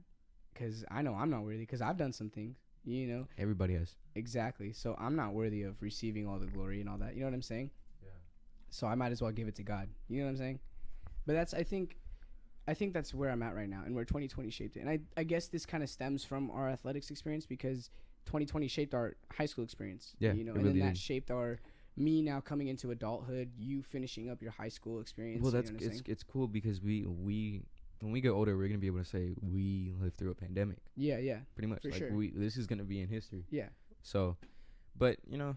because I know I'm not worthy, because I've done some things, you know. Everybody has. Exactly. So I'm not worthy of receiving all the glory and all that. You know what I'm saying? Yeah. So I might as well give it to God. You know what I'm saying? But I think that's where I'm at right now, and where 2020 shaped it. And I guess this kind of stems from our athletics experience, because 2020 shaped our high school experience. Yeah. You know, and then that shaped me now coming into adulthood, you finishing up your high school experience. Well, it's cool, because we when we get older, we're gonna be able to say we lived through a pandemic. Yeah, yeah. Pretty much. Like, sure. This is gonna be in history. Yeah. So, but you know,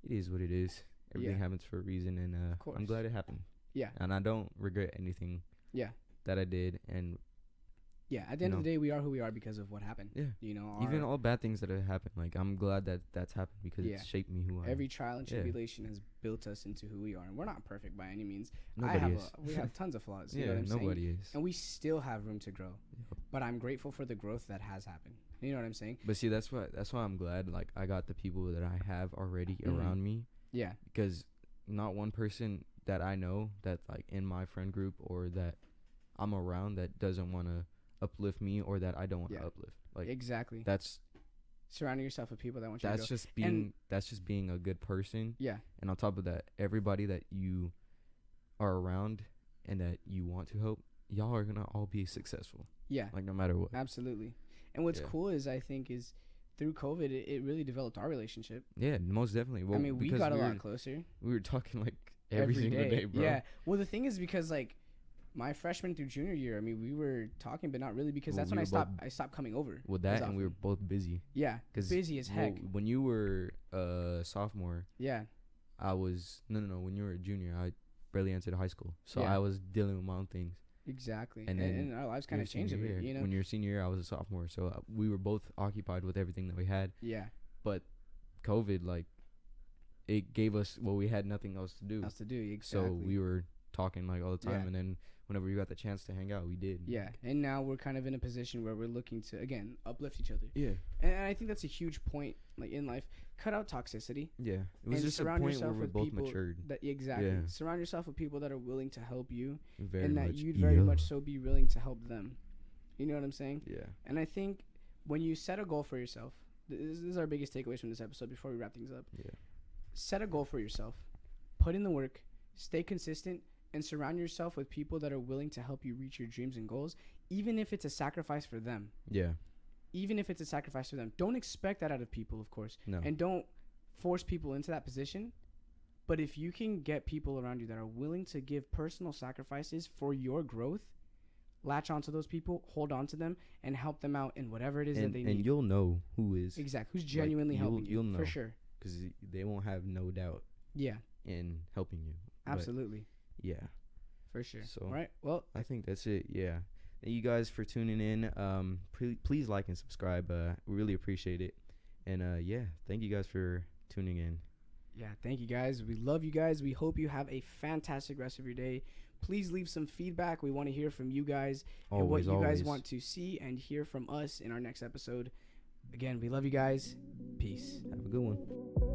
it is what it is. Everything happens for a reason, and I'm glad it happened. Yeah. And I don't regret anything. Yeah. That I did, and. Yeah, at the end of the day, we are who we are because of what happened. Yeah. You know, even all bad things that have happened, like, I'm glad that that's happened, because it's shaped me who I am. Every trial and tribulation has built us into who we are, and we're not perfect by any means. We have tons of flaws. You know what I'm saying? Nobody is. And we still have room to grow. Yep. But I'm grateful for the growth that has happened. You know what I'm saying? But see, that's why I'm glad, like, I got the people that I have already around me. Yeah. Because not one person that I know that's, like, in my friend group or that I'm around that doesn't want to uplift me, or that I don't want to uplift. Like, exactly. That's surrounding yourself with people that want you to grow. That's just being a good person. Yeah. And on top of that, everybody that you are around and that you want to help, y'all are gonna all be successful. Yeah. Like, no matter what. Absolutely. And what's cool is, I think, is through COVID, it really developed our relationship. Yeah, most definitely. Well, I mean, we got a lot closer. We were talking like every single day, bro. Yeah. Well, the thing is, because, like, my freshman through junior year, I mean, we were talking, but not really, because that's when I stopped coming over. With that, and we were both busy. Yeah, busy as heck. When you were a sophomore, I was when you were a junior, I barely entered high school, so I was dealing with my own things. Exactly, and then and our lives kind of changed a bit. You know, when you were senior year, I was a sophomore, so we were both occupied with everything that we had. Yeah, but COVID, like, it gave us we had nothing else to do. Exactly. So we were talking, like, all the time, and then whenever we got the chance to hang out, we did. Yeah, and now we're kind of in a position where we're looking to, again, uplift each other. Yeah. And I think that's a huge point, like, in life. Cut out toxicity. Yeah. It was just a point where we both matured. Exactly. Yeah. Surround yourself with people that are willing to help you, and that you'd very much so be willing to help them. You know what I'm saying? Yeah. And I think when you set a goal for yourself, this is our biggest takeaways from this episode before we wrap things up. Yeah. Set a goal for yourself. Put in the work. Stay consistent. And surround yourself with people that are willing to help you reach your dreams and goals, even if it's a sacrifice for them. Yeah. Even if it's a sacrifice for them. Don't expect that out of people, of course. No. And don't force people into that position. But if you can get people around you that are willing to give personal sacrifices for your growth, latch onto those people, hold on to them, and help them out in whatever it is that they need. And you'll know who is. Exactly. Who's genuinely helping you. You'll know. For sure. because they won't have no doubt. Yeah. In helping you. Absolutely. But, yeah. For sure. So, all right. Well, I think that's it. Yeah. Thank you guys for tuning in. Please like and subscribe. We really appreciate it. And yeah, thank you guys for tuning in. Yeah, thank you guys. We love you guys. We hope you have a fantastic rest of your day. Please leave some feedback. We want to hear from you guys and what you guys want to see and hear from us in our next episode. Again, we love you guys. Peace. Have a good one.